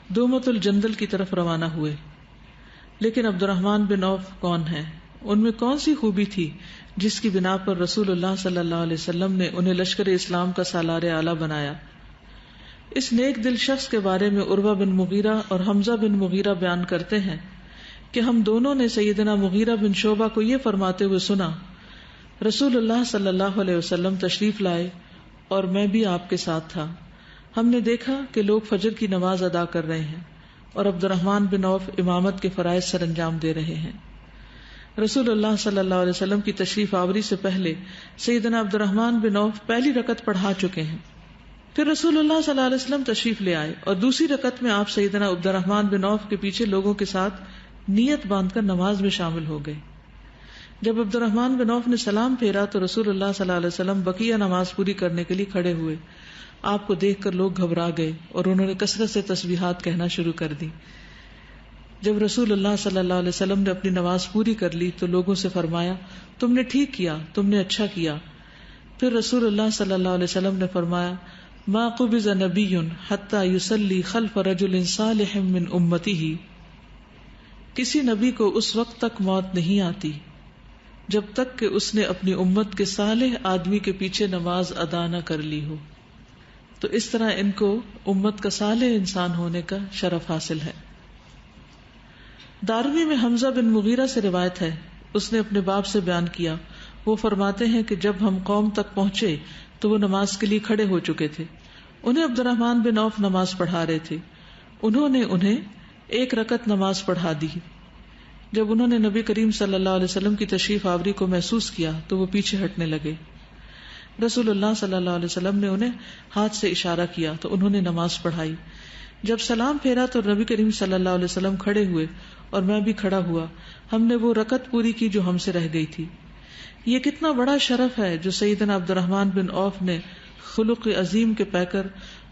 دومت الجندل کی طرف روانہ ہوئے. لیکن عبد الرحمن بن عوف کون ہیں؟ ان میں کون سی خوبی تھی جس کی بنا پر رسول اللہ صلی اللہ علیہ وسلم نے انہیں لشکر اسلام کا سالار اعلیٰ بنایا؟ اس نیک دل شخص کے بارے میں عروہ بن مغیرہ اور حمزہ بن مغیرہ بیان کرتے ہیں کہ ہم دونوں نے سیدنا مغیرہ بن شعبہ کو یہ فرماتے ہوئے سنا، رسول اللہ صلی اللہ علیہ وسلم تشریف لائے اور میں بھی آپ کے ساتھ تھا. ہم نے دیکھا کہ لوگ فجر کی نماز ادا کر رہے ہیں اور عبد الرحمن بن عوف امامت کے فرائض سر انجام دے رہے ہیں. رسول اللہ صلی اللہ علیہ وسلم کی تشریف آوری سے پہلے سیدنا عبد الرحمن بن عوف پہلی رکعت پڑھا چکے ہیں. پھر رسول اللہ صلی اللہ علیہ وسلم تشریف لے آئے اور دوسری رکعت میں آپ سیدنا عبد الرحمن بن عوف کے پیچھے لوگوں کے ساتھ نیت باندھ کر نماز میں شامل ہو گئے. جب عبد الرحمن بن عوف نے سلام پھیرا تو رسول اللہ صلی اللہ علیہ وسلم بقیہ نماز پوری کرنے کے لیے کھڑے ہوئے. آپ کو دیکھ کر لوگ گھبرا گئے اور انہوں نے کثرت سے تسبیحات کہنا شروع کر دی. جب رسول اللہ صلی اللہ علیہ وسلم نے اپنی نماز پوری کر لی تو لوگوں سے فرمایا، تم نے ٹھیک کیا، تم نے اچھا کیا. پھر رسول اللہ صلی اللہ علیہ وسلم نے فرمایا، ما قبض نبی حتی یصلی خلف رجل صالح من امتہ، کسی نبی کو اس وقت تک موت نہیں آتی جب تک کہ اس نے اپنی امت کے صالح آدمی کے پیچھے نماز ادا نہ کر لی ہو. تو اس طرح ان کو امت کا صالح انسان ہونے کا شرف حاصل ہے. دارمی میں حمزہ بن مغیرہ سے روایت ہے، اس نے اپنے باپ سے بیان کیا، وہ فرماتے ہیں کہ جب ہم قوم تک پہنچے تو وہ نماز کے لیے کھڑے ہو چکے تھے. انہیں عبد الرحمن بن عوف نماز پڑھا رہے تھے. انہوں نے انہیں ایک رکعت نماز پڑھا دی. جب انہوں نے نبی کریم صلی اللہ علیہ وسلم کی تشریف آوری کو محسوس کیا تو وہ پیچھے ہٹنے لگے. رسول اللہ صلی اللہ علیہ وسلم نے انہیں ہاتھ سے اشارہ کیا تو انہوں نے نماز پڑھائی. جب سلام پھیرا تو نبی کریم صلی اللہ علیہ وسلم کھڑے ہوئے اور میں بھی کھڑا ہوا. ہم نے وہ رکعت پوری کی جو ہم سے رہ گئی تھی. یہ کتنا بڑا شرف ہے جو سیدنا عبد الرحمن بن عوف نے خلق عظیم کے پیکر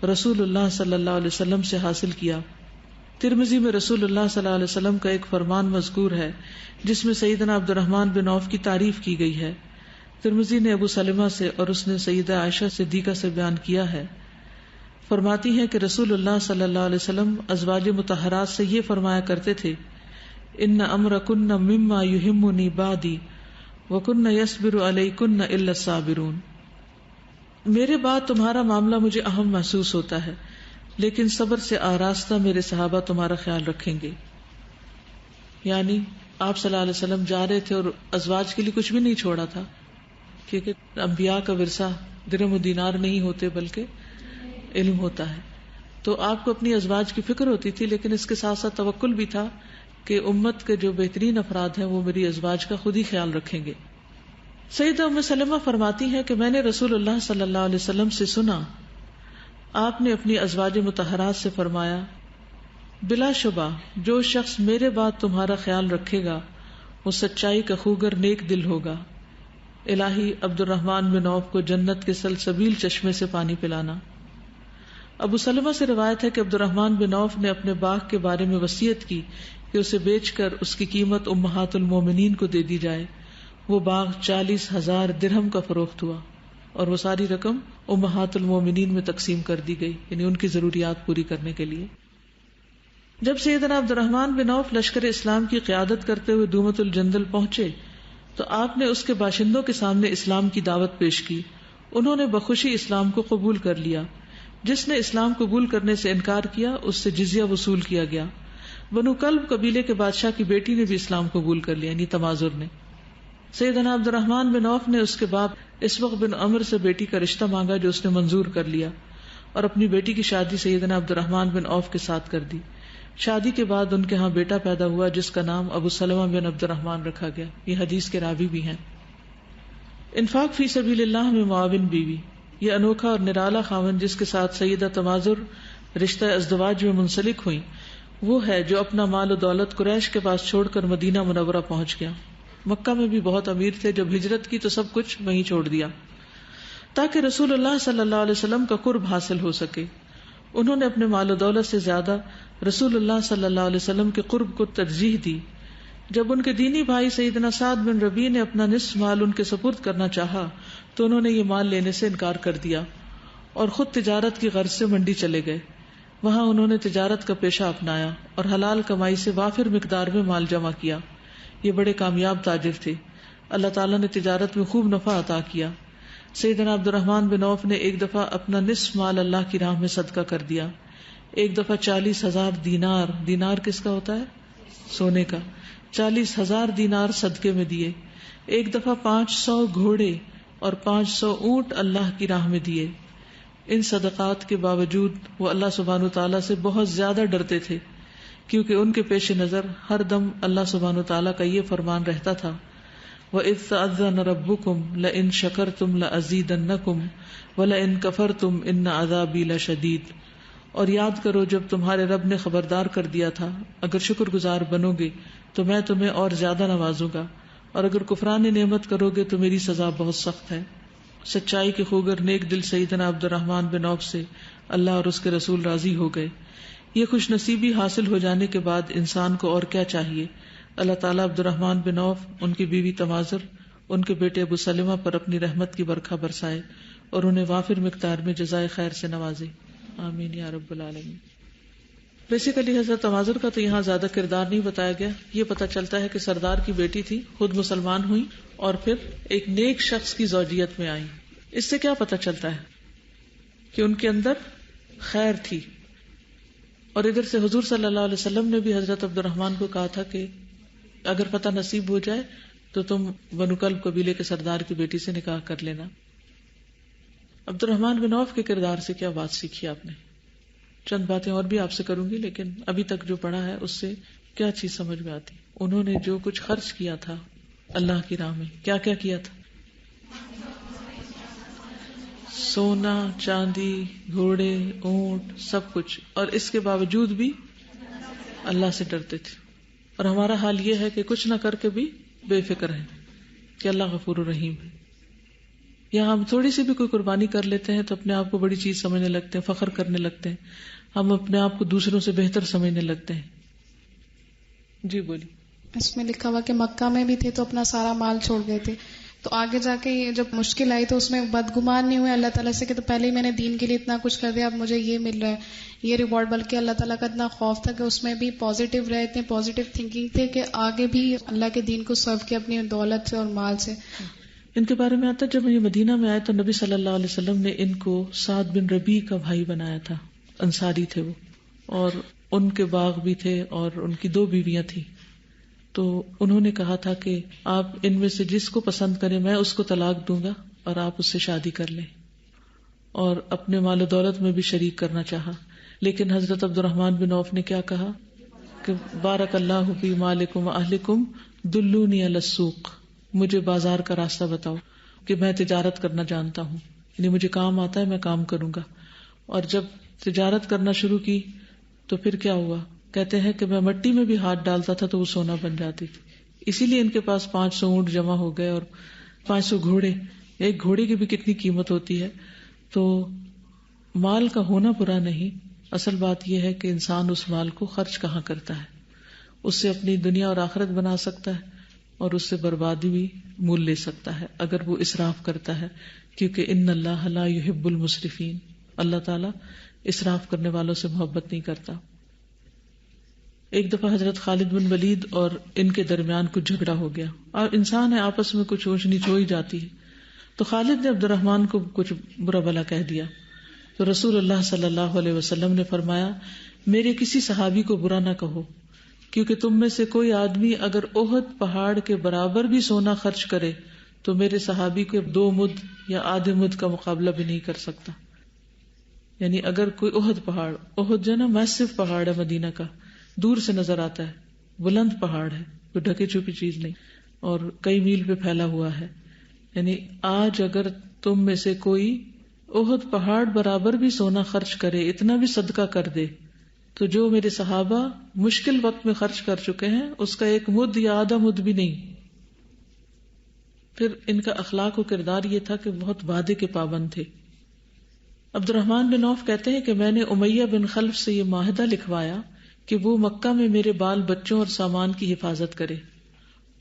رسول اللہ صلی اللہ علیہ وسلم سے حاصل کیا. ترمذی میں رسول اللہ صلی اللہ علیہ وسلم کا ایک فرمان مذکور ہے جس میں سیدنا عبد الرحمن بن عوف کی تعریف کی گئی ہے. ترمذی نے ابو سلمہ سے اور اس نے سیدہ عائشہ صدیقہ سے بیان کیا ہے. فرماتی ہیں کہ رسول اللہ صلی اللہ علیہ وسلم ازواج مطہرات سے یہ فرمایا کرتے تھے، ان امرکن مما یہمنی بعدی وکن یصبر علیکن الا الصابرون، میرے بعد تمہارا معاملہ مجھے اہم محسوس ہوتا ہے لیکن صبر سے آراستہ میرے صحابہ تمہارا خیال رکھیں گے. یعنی آپ صلی اللہ علیہ وسلم جا رہے تھے اور ازواج کے لیے کچھ بھی نہیں چھوڑا تھا، کیونکہ انبیاء کا ورثہ درہم و دینار نہیں ہوتے بلکہ علم ہوتا ہے. تو آپ کو اپنی ازواج کی فکر ہوتی تھی لیکن اس کے ساتھ ساتھ توکل بھی تھا کہ امت کے جو بہترین افراد ہیں وہ میری ازواج کا خود ہی خیال رکھیں گے. سیدہ ام سلمہ فرماتی ہیں کہ میں نے رسول اللہ صلی اللہ علیہ وسلم سے سنا، آپ نے اپنی ازواج مطہرات سے فرمایا، بلا شبہ جو شخص میرے بعد تمہارا خیال رکھے گا وہ سچائی کا خوگر نیک دل ہوگا، الہی عبد الرحمن بن عوف کو جنت کے سلسبیل چشمے سے پانی پلانا۔ ابو سلمہ سے روایت ہے کہ عبد الرحمن بن عوف نے اپنے باغ کے بارے میں وصیت کی کہ اسے بیچ کر اس کی قیمت امہات المومنین کو دے دی جائے۔ وہ باغ 40,000 درہم کا فروخت ہوا اور وہ ساری رقم امہات المومنین میں تقسیم کر دی گئی، یعنی ان کی ضروریات پوری کرنے کے لیے۔ جب سیدنا عبد الرحمن بن عوف لشکر اسلام کی قیادت کرتے ہوئے دومت الجندل پہنچے تو آپ نے اس کے باشندوں کے سامنے اسلام کی دعوت پیش کی۔ انہوں نے بخوشی اسلام کو قبول کر لیا۔ جس نے اسلام قبول کرنے سے انکار کیا اس سے جزیہ وصول کیا گیا۔ بنو کلب قبیلے کے بادشاہ کی بیٹی نے بھی اسلام قبول کر لیا، یعنی تمازر نے۔ سیدنا عبد الرحمن بن عوف نے اس کے باپ اسبغ بن عمر سے بیٹی کا رشتہ مانگا جو اس نے منظور کر لیا اور اپنی بیٹی کی شادی سیدنا عبد الرحمن بن عوف کے ساتھ کر دی۔ شادی کے بعد ان کے ہاں بیٹا پیدا ہوا جس کا نام ابو سلمہ بن عبد الرحمن رکھا گیا۔ یہ حدیث کے راوی بھی ہیں۔ انفاق فی سبیل اللہ میں معاون بیوی، یہ انوکھا اور نرالا خاوند جس کے ساتھ سیدہ تمازر رشتہ ازدواج میں منسلک ہوئی، وہ ہے جو اپنا مال و دولت قریش کے پاس چھوڑ کر مدینہ منورہ پہنچ گیا۔ مکہ میں بھی بہت امیر تھے، جب ہجرت کی تو سب کچھ وہیں چھوڑ دیا تاکہ رسول اللہ صلی اللہ علیہ وسلم کا قرب حاصل ہو سکے۔ انہوں نے اپنے مال و دولت سے زیادہ رسول اللہ صلی اللہ علیہ وسلم کے قرب کو ترجیح دی۔ جب ان کے دینی بھائی سیدنا سعد بن ربیع نے اپنا نصف مال ان کے سپرد کرنا چاہا تو انہوں نے یہ مال لینے سے انکار کر دیا اور خود تجارت کی غرض سے منڈی چلے گئے۔ وہاں انہوں نے تجارت کا پیشہ اپنایا اور حلال کمائی سے وافر مقدار میں مال جمع کیا۔ یہ بڑے کامیاب تاجر تھے۔ اللہ تعالیٰ نے تجارت میں خوب نفع عطا کیا۔ سیدنا عبد الرحمن بن عوف نے ایک دفعہ اپنا نصف مال اللہ کی راہ میں صدقہ کر دیا۔ ایک دفعہ 40,000 دینار، دینار کس کا ہوتا ہے؟ سونے کا۔ 40,000 دینار صدقے میں دیے۔ ایک دفعہ 500 گھوڑے اور 500 اونٹ اللہ کی راہ میں دیے۔ ان صدقات کے باوجود وہ اللہ سبحانہ تعالیٰ سے بہت زیادہ ڈرتے تھے، کیونکہ ان کے پیش نظر ہر دم اللہ سبحانہ تعالیٰ کا یہ فرمان رہتا تھا، وَإِذْ تَأَذَّنَ رَبُّكُمْ لَئِن شَكَرْتُمْ لَأَزِيدَنَّكُمْ وَلَئِن كَفَرْتُمْ إِنَّ عَذَابِي لَشَدِيدٌ۔ اور یاد کرو جب تمہارے رب نے خبردار کر دیا تھا اگر شکر گزار بنو گے تو میں تمہیں اور زیادہ نوازوں گا، اور اگر کفران نعمت کرو گے تو میری سزا بہت سخت ہے۔ سچائی کے خوگر نیک دل سیدنا عبد الرحمن بن عوف سے اللہ اور اس کے رسول راضی ہو گئے۔ یہ خوش نصیبی حاصل ہو جانے کے بعد انسان کو اور کیا چاہیے؟ اللہ تعالیٰ عبد الرحمن بن عوف، ان کی بیوی تمازر، ان کے بیٹے ابو سلمہ پر اپنی رحمت کی برکھا برسائے اور انہیں وافر مقدار میں جزائے خیر سے نوازے، آمین یا رب العالمین۔ بیسیکلی حضرت تمازر کا تو یہاں زیادہ کردار نہیں بتایا گیا، یہ پتہ چلتا ہے کہ سردار کی بیٹی تھی، خود مسلمان ہوئی اور پھر ایک نیک شخص کی زوجیت میں آئی۔ اس سے کیا پتہ چلتا ہے؟ کہ ان کے اندر خیر تھی۔ اور ادھر سے حضور صلی اللہ علیہ وسلم نے بھی حضرت عبد الرحمن کو کہا تھا کہ اگر فتح نصیب ہو جائے تو تم بنو کلب قبیلے کے سردار کی بیٹی سے نکاح کر لینا۔ عبد الرحمن بن عوف کے کردار سے کیا بات سیکھی آپ نے؟ چند باتیں اور بھی آپ سے کروں گی، لیکن ابھی تک جو پڑھا ہے اس سے کیا چیز سمجھ میں آتی؟ انہوں نے جو کچھ خرچ کیا تھا اللہ کی راہ میں، کیا کیا کیا تھا؟ سونا، چاندی، گھوڑے، اونٹ، سب کچھ، اور اس کے باوجود بھی اللہ سے ڈرتے تھے۔ اور ہمارا حال یہ ہے کہ کچھ نہ کر کے بھی بے فکر ہیں کہ اللہ غفور الرحیم ہے۔ یا ہم تھوڑی سی بھی کوئی قربانی کر لیتے ہیں تو اپنے آپ کو بڑی چیز سمجھنے لگتے ہیں، فخر کرنے لگتے ہیں، ہم اپنے آپ کو دوسروں سے بہتر سمجھنے لگتے ہیں۔ جی بولی۔ اس میں لکھا ہوا کہ مکہ میں بھی تھے تو اپنا سارا مال چھوڑ گئے تھے، تو آگے جا کے جب مشکل آئی تو اس میں بدگمان نہیں ہوئے اللہ تعالیٰ سے کہ تو پہلے ہی میں نے دین کے لیے اتنا کچھ کر دیا، اب مجھے یہ مل رہا ہے، یہ ریوارڈ، بلکہ اللہ تعالیٰ کا اتنا خوف تھا کہ اس میں بھی پازیٹیو رہے، اتنے پازیٹیو تھنکنگ تھے کہ آگے بھی اللہ کے دین کو سرو کیا اپنی دولت سے اور مال سے۔ ان کے بارے میں آتا ہے جب یہ مدینہ میں آئے تو نبی صلی اللہ علیہ وسلم نے ان کو سعد بن ربیع کا بھائی بنایا تھا، انصاری تھے وہ، اور ان کے باغ بھی تھے اور ان کی 2 بیویاں تھیں۔ تو انہوں نے کہا تھا کہ آپ ان میں سے جس کو پسند کریں میں اس کو طلاق دوں گا اور آپ اس سے شادی کر لیں، اور اپنے مال و دولت میں بھی شریک کرنا چاہا۔ لیکن حضرت عبد الرحمن بن عوف نے کیا کہا کہ بارک اللہ فی مالکم و اہلکم دلونی علی السوق، مجھے بازار کا راستہ بتاؤ کہ میں تجارت کرنا جانتا ہوں، یعنی مجھے کام آتا ہے، میں کام کروں گا. اور جب تجارت کرنا شروع کی تو پھر کیا ہوا؟ کہتے ہیں کہ میں مٹی میں بھی ہاتھ ڈالتا تھا تو وہ سونا بن جاتی تھی. اسی لیے ان کے پاس 500 اونٹ جمع ہو گئے اور 500 گھوڑے. ایک گھوڑے کی بھی کتنی قیمت ہوتی ہے. تو مال کا ہونا برا نہیں، اصل بات یہ ہے کہ انسان اس مال کو خرچ کہاں کرتا ہے. اس سے اپنی دنیا اور آخرت بنا سکتا ہے اور اس سے بربادی بھی مول لے سکتا ہے اگر وہ اسراف کرتا ہے، کیونکہ ان اللہ لا يحب المسرفین، اللہ تعالیٰ اسراف کرنے والوں سے محبت نہیں کرتا. ایک دفعہ حضرت خالد بن ولید اور ان کے درمیان کچھ جھگڑا ہو گیا، اور انسان ہے آپس میں کچھ اونچ نیچ ہو ہی جاتی ہے. تو خالد نے عبد الرحمن کو کچھ برا بھلا کہہ دیا. تو رسول اللہ صلی اللہ علیہ وسلم نے فرمایا، میرے کسی صحابی کو برا نہ کہو، کیونکہ تم میں سے کوئی آدمی اگر احد پہاڑ کے برابر بھی سونا خرچ کرے تو میرے صحابی کے 2 مد یا آدھے مد کا مقابلہ بھی نہیں کر سکتا. یعنی اگر کوئی احد جو ہے نا میسو پہاڑ ہے، مدینہ کا دور سے نظر آتا ہے، بلند پہاڑ ہے، کوئی ڈھکے چھپی چیز نہیں، اور کئی میل پہ پھیلا ہوا ہے. یعنی آج اگر تم میں سے کوئی احد پہاڑ برابر بھی سونا خرچ کرے، اتنا بھی صدقہ کر دے، تو جو میرے صحابہ مشکل وقت میں خرچ کر چکے ہیں اس کا 1 مد یا آدھا مد بھی نہیں. پھر ان کا اخلاق و کردار یہ تھا کہ بہت وعدے کے پابند تھے. عبد الرحمن بن عوف کہتے ہیں کہ میں نے امیہ بن خلف سے یہ معاہدہ لکھوایا کہ وہ مکہ میں میرے بال بچوں اور سامان کی حفاظت کرے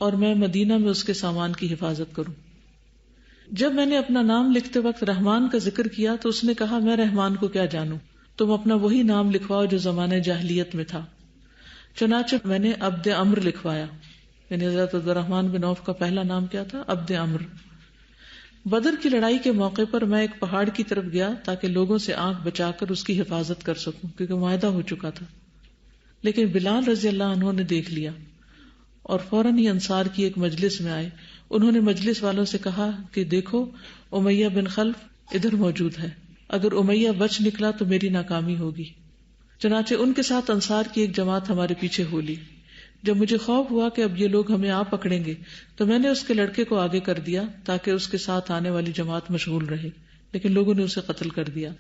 اور میں مدینہ میں اس کے سامان کی حفاظت کروں. جب میں نے اپنا نام لکھتے وقت رحمان کا ذکر کیا تو اس نے کہا، میں رحمان کو کیا جانوں، تم اپنا وہی نام لکھواؤ جو زمانہ جاہلیت میں تھا. چنانچہ میں نے عبد عمر لکھوایا، یعنی حضرت عبد الرحمن بن عوف کا پہلا نام کیا تھا؟ عبد عمر. بدر کی لڑائی کے موقع پر میں ایک پہاڑ کی طرف گیا تاکہ لوگوں سے آنکھ بچا کر اس کی حفاظت کر سکوں، کیونکہ معاہدہ ہو چکا تھا. لیکن بلال رضی اللہ عنہ نے دیکھ لیا اور فوراً ہی انصار کی ایک مجلس میں آئے. انہوں نے مجلس والوں سے کہا کہ دیکھو امیہ بن خلف ادھر موجود ہے، اگر امیہ بچ نکلا تو میری ناکامی ہوگی. چنانچہ ان کے ساتھ انصار کی ایک جماعت ہمارے پیچھے ہو لی. جب مجھے خوف ہوا کہ اب یہ لوگ ہمیں آ پکڑیں گے تو میں نے اس کے لڑکے کو آگے کر دیا تاکہ اس کے ساتھ آنے والی جماعت مشغول رہے، لیکن لوگوں نے اسے قتل کر دیا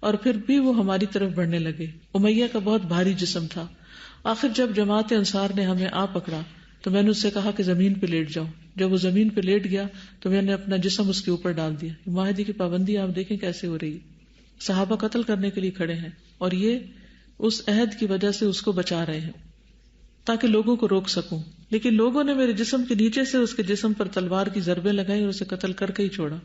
اور پھر بھی وہ ہماری طرف بڑھنے لگے. امیہ کا بہت بھاری جسم تھا. آخر جب جماعت انصار نے ہمیں آ پکڑا تو میں نے اس سے کہا کہ زمین پہ لیٹ جاؤ. جب وہ زمین پہ لیٹ گیا تو میں نے اپنا جسم اس کے اوپر ڈال دیا. معاہدے کی پابندی آپ دیکھیں کیسے ہو رہی. صحابہ قتل کرنے کے لیے کھڑے ہیں اور یہ اس عہد کی وجہ سے اس کو بچا رہے ہیں تاکہ لوگوں کو روک سکوں. لیکن لوگوں نے میرے جسم کے نیچے سے اس کے جسم پر تلوار کی ضربیں لگائی اور اسے قتل کر کے ہی چھوڑا.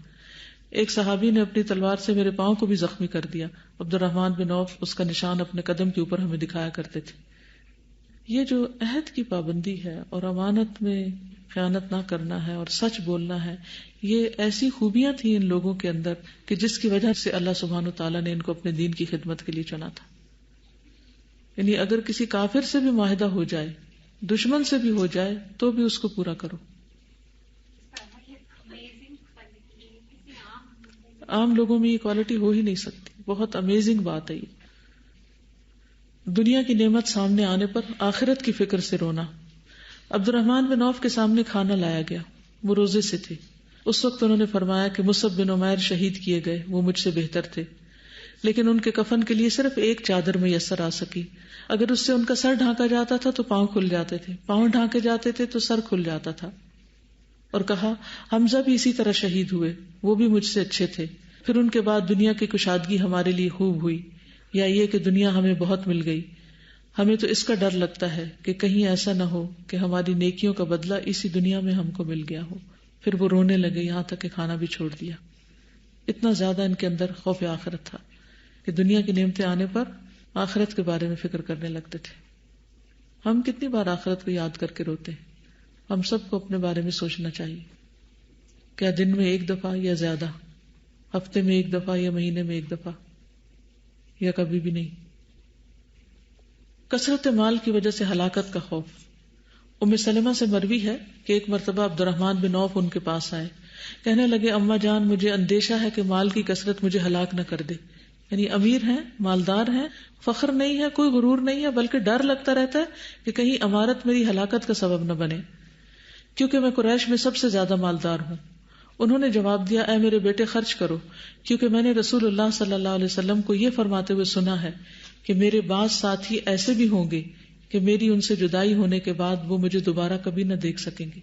ایک صحابی نے اپنی تلوار سے میرے پاؤں کو بھی زخمی کر دیا. عبد الرحمن بن عوف اس کا نشان اپنے قدم کے اوپر ہمیں دکھایا کرتے تھے. یہ جو عہد کی پابندی ہے اور امانت میں خیانت نہ کرنا ہے اور سچ بولنا ہے، یہ ایسی خوبیاں تھیں ان لوگوں کے اندر کہ جس کی وجہ سے اللہ سبحانہ وتعالیٰ نے ان کو اپنے دین کی خدمت کے لیے چنا تھا. یعنی اگر کسی کافر سے بھی معاہدہ ہو جائے، دشمن سے بھی ہو جائے، تو بھی اس کو پورا کرو. عام لوگوں میں یہ کوالٹی ہو ہی نہیں سکتی. بہت امیزنگ بات ہے یہ. دنیا کی نعمت سامنے آنے پر آخرت کی فکر سے رونا. عبد الرحمن بن عوف کے سامنے کھانا لایا گیا، وہ روزے سے تھے. اس وقت انہوں نے فرمایا کہ مصعب بن عمیر شہید کیے گئے، وہ مجھ سے بہتر تھے، لیکن ان کے کفن کے لیے صرف ایک چادر میسر آ سکی. اگر اس سے ان کا سر ڈھانکا جاتا تھا تو پاؤں کھل جاتے تھے، پاؤں ڈھانکے جاتے تھے تو سر کھل جاتا تھا. اور کہا حمزہ بھی اسی طرح شہید ہوئے، وہ بھی مجھ سے اچھے تھے. پھر ان کے بعد دنیا کی کشادگی ہمارے لیے خوب ہوئی، یا یہ کہ دنیا ہمیں بہت مل گئی. ہمیں تو اس کا ڈر لگتا ہے کہ کہیں ایسا نہ ہو کہ ہماری نیکیوں کا بدلہ اسی دنیا میں ہم کو مل گیا ہو. پھر وہ رونے لگے، یہاں تک کہ کھانا بھی چھوڑ دیا. اتنا زیادہ ان کے اندر خوف آخرت تھا کہ دنیا کی نعمتیں آنے پر آخرت کے بارے میں فکر کرنے لگتے تھے. ہم کتنی بار آخرت کو یاد کر کے روتے ہیں؟ ہم سب کو اپنے بارے میں سوچنا چاہیے. کیا دن میں 1 دفعہ یا زیادہ، ہفتے میں 1 دفعہ یا مہینے میں 1 دفعہ، یا کبھی بھی نہیں؟ کثرت مال کی وجہ سے ہلاکت کا خوف. ام سلمہ سے مروی ہے کہ ایک مرتبہ عبد الرحمن بن عوف ان کے پاس آئے، کہنے لگے اماں جان مجھے اندیشہ ہے کہ مال کی کثرت مجھے ہلاک نہ کر دے. یعنی امیر ہیں، مالدار ہیں، فخر نہیں ہے، کوئی غرور نہیں ہے، بلکہ ڈر لگتا رہتا ہے کہ کہیں امارت میری ہلاکت کا سبب نہ بنے. کیونکہ میں قریش میں سب سے زیادہ مالدار ہوں. انہوں نے جواب دیا اے میرے بیٹے خرچ کرو، کیونکہ میں نے رسول اللہ صلی اللہ علیہ وسلم کو یہ فرماتے ہوئے سنا ہے کہ میرے بعض ساتھی ایسے بھی ہوں گے کہ میری ان سے جدائی ہونے کے بعد وہ مجھے دوبارہ کبھی نہ دیکھ سکیں گے.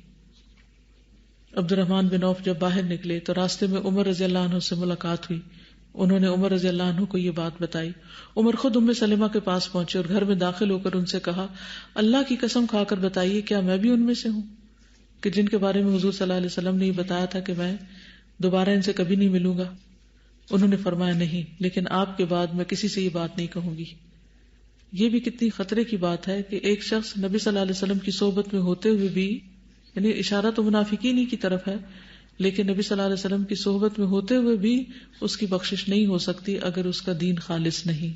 عبد الرحمن بن عوف جب باہر نکلے تو راستے میں عمر رضی اللہ عنہ سے ملاقات ہوئی. انہوں نے عمر رضی اللہ عنہ کو یہ بات بتائی. عمر خود ام سلمہ کے پاس پہنچے اور گھر میں داخل ہو کر ان سے کہا اللہ کی قسم کھا کر بتائیے کیا میں بھی ان میں سے ہوں کہ جن کے بارے میں حضور صلی اللہ علیہ وسلم نے یہ بتایا تھا کہ میں دوبارہ ان سے کبھی نہیں ملوں گا؟ انہوں نے فرمایا نہیں، لیکن آپ کے بعد میں کسی سے یہ بات نہیں کہوں گی. یہ بھی کتنی خطرے کی بات ہے کہ ایک شخص نبی صلی اللہ علیہ وسلم کی صحبت میں ہوتے ہوئے بھی، یعنی اشارہ تو منافقین ہی کی طرف ہے، لیکن نبی صلی اللہ علیہ وسلم کی صحبت میں ہوتے ہوئے بھی اس کی بخشش نہیں ہو سکتی اگر اس کا دین خالص نہیں.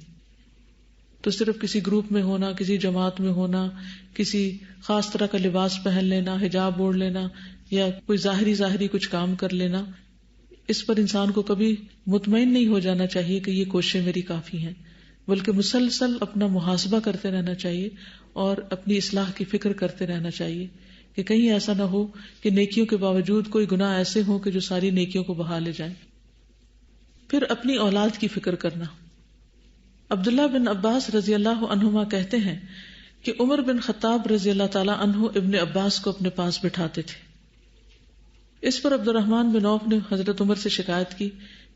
تو صرف کسی گروپ میں ہونا، کسی جماعت میں ہونا، کسی خاص طرح کا لباس پہن لینا، حجاب اوڑھ لینا، یا کوئی ظاہری کچھ کام کر لینا، اس پر انسان کو کبھی مطمئن نہیں ہو جانا چاہیے کہ یہ کوششیں میری کافی ہیں، بلکہ مسلسل اپنا محاسبہ کرتے رہنا چاہیے اور اپنی اصلاح کی فکر کرتے رہنا چاہیے کہ کہیں ایسا نہ ہو کہ نیکیوں کے باوجود کوئی گناہ ایسے ہوں کہ جو ساری نیکیوں کو بہا لے جائیں. پھر اپنی اولاد کی فکر کرنا. عبداللہ بن عباس رضی اللہ عنہما کہتے ہیں کہ عمر بن خطاب رضی اللہ تعالی عنہ ابن عباس کو اپنے پاس بٹھاتے تھے. اس پر عبد الرحمن بن عوف نے حضرت عمر سے شکایت کی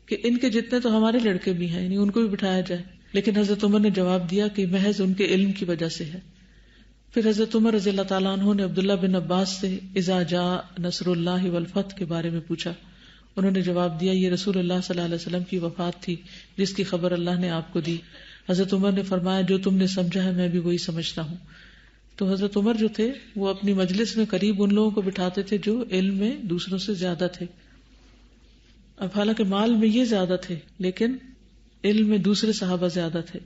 کہ ان کے جتنے تو ہمارے لڑکے بھی ہیں، یعنی ان کو بھی بٹھایا جائے، لیکن حضرت عمر نے جواب دیا کہ محض ان کے علم کی وجہ سے ہے. پھر حضرت عمر رضی اللہ تعالیٰ عنہ نے عبداللہ بن عباس سے اذا جاء نصر اللہ والفتح کے بارے میں پوچھا. انہوں نے جواب دیا یہ رسول اللہ صلی اللہ علیہ وسلم کی وفات تھی جس کی خبر اللہ نے آپ کو دی. حضرت عمر نے فرمایا جو تم نے سمجھا ہے میں بھی وہی سمجھتا ہوں. تو حضرت عمر جو تھے وہ اپنی مجلس میں قریب ان لوگوں کو بٹھاتے تھے جو علم میں دوسروں سے زیادہ تھے. اب حالانکہ مال میں یہ زیادہ تھے لیکن علم میں دوسرے صحابہ زیادہ تھے.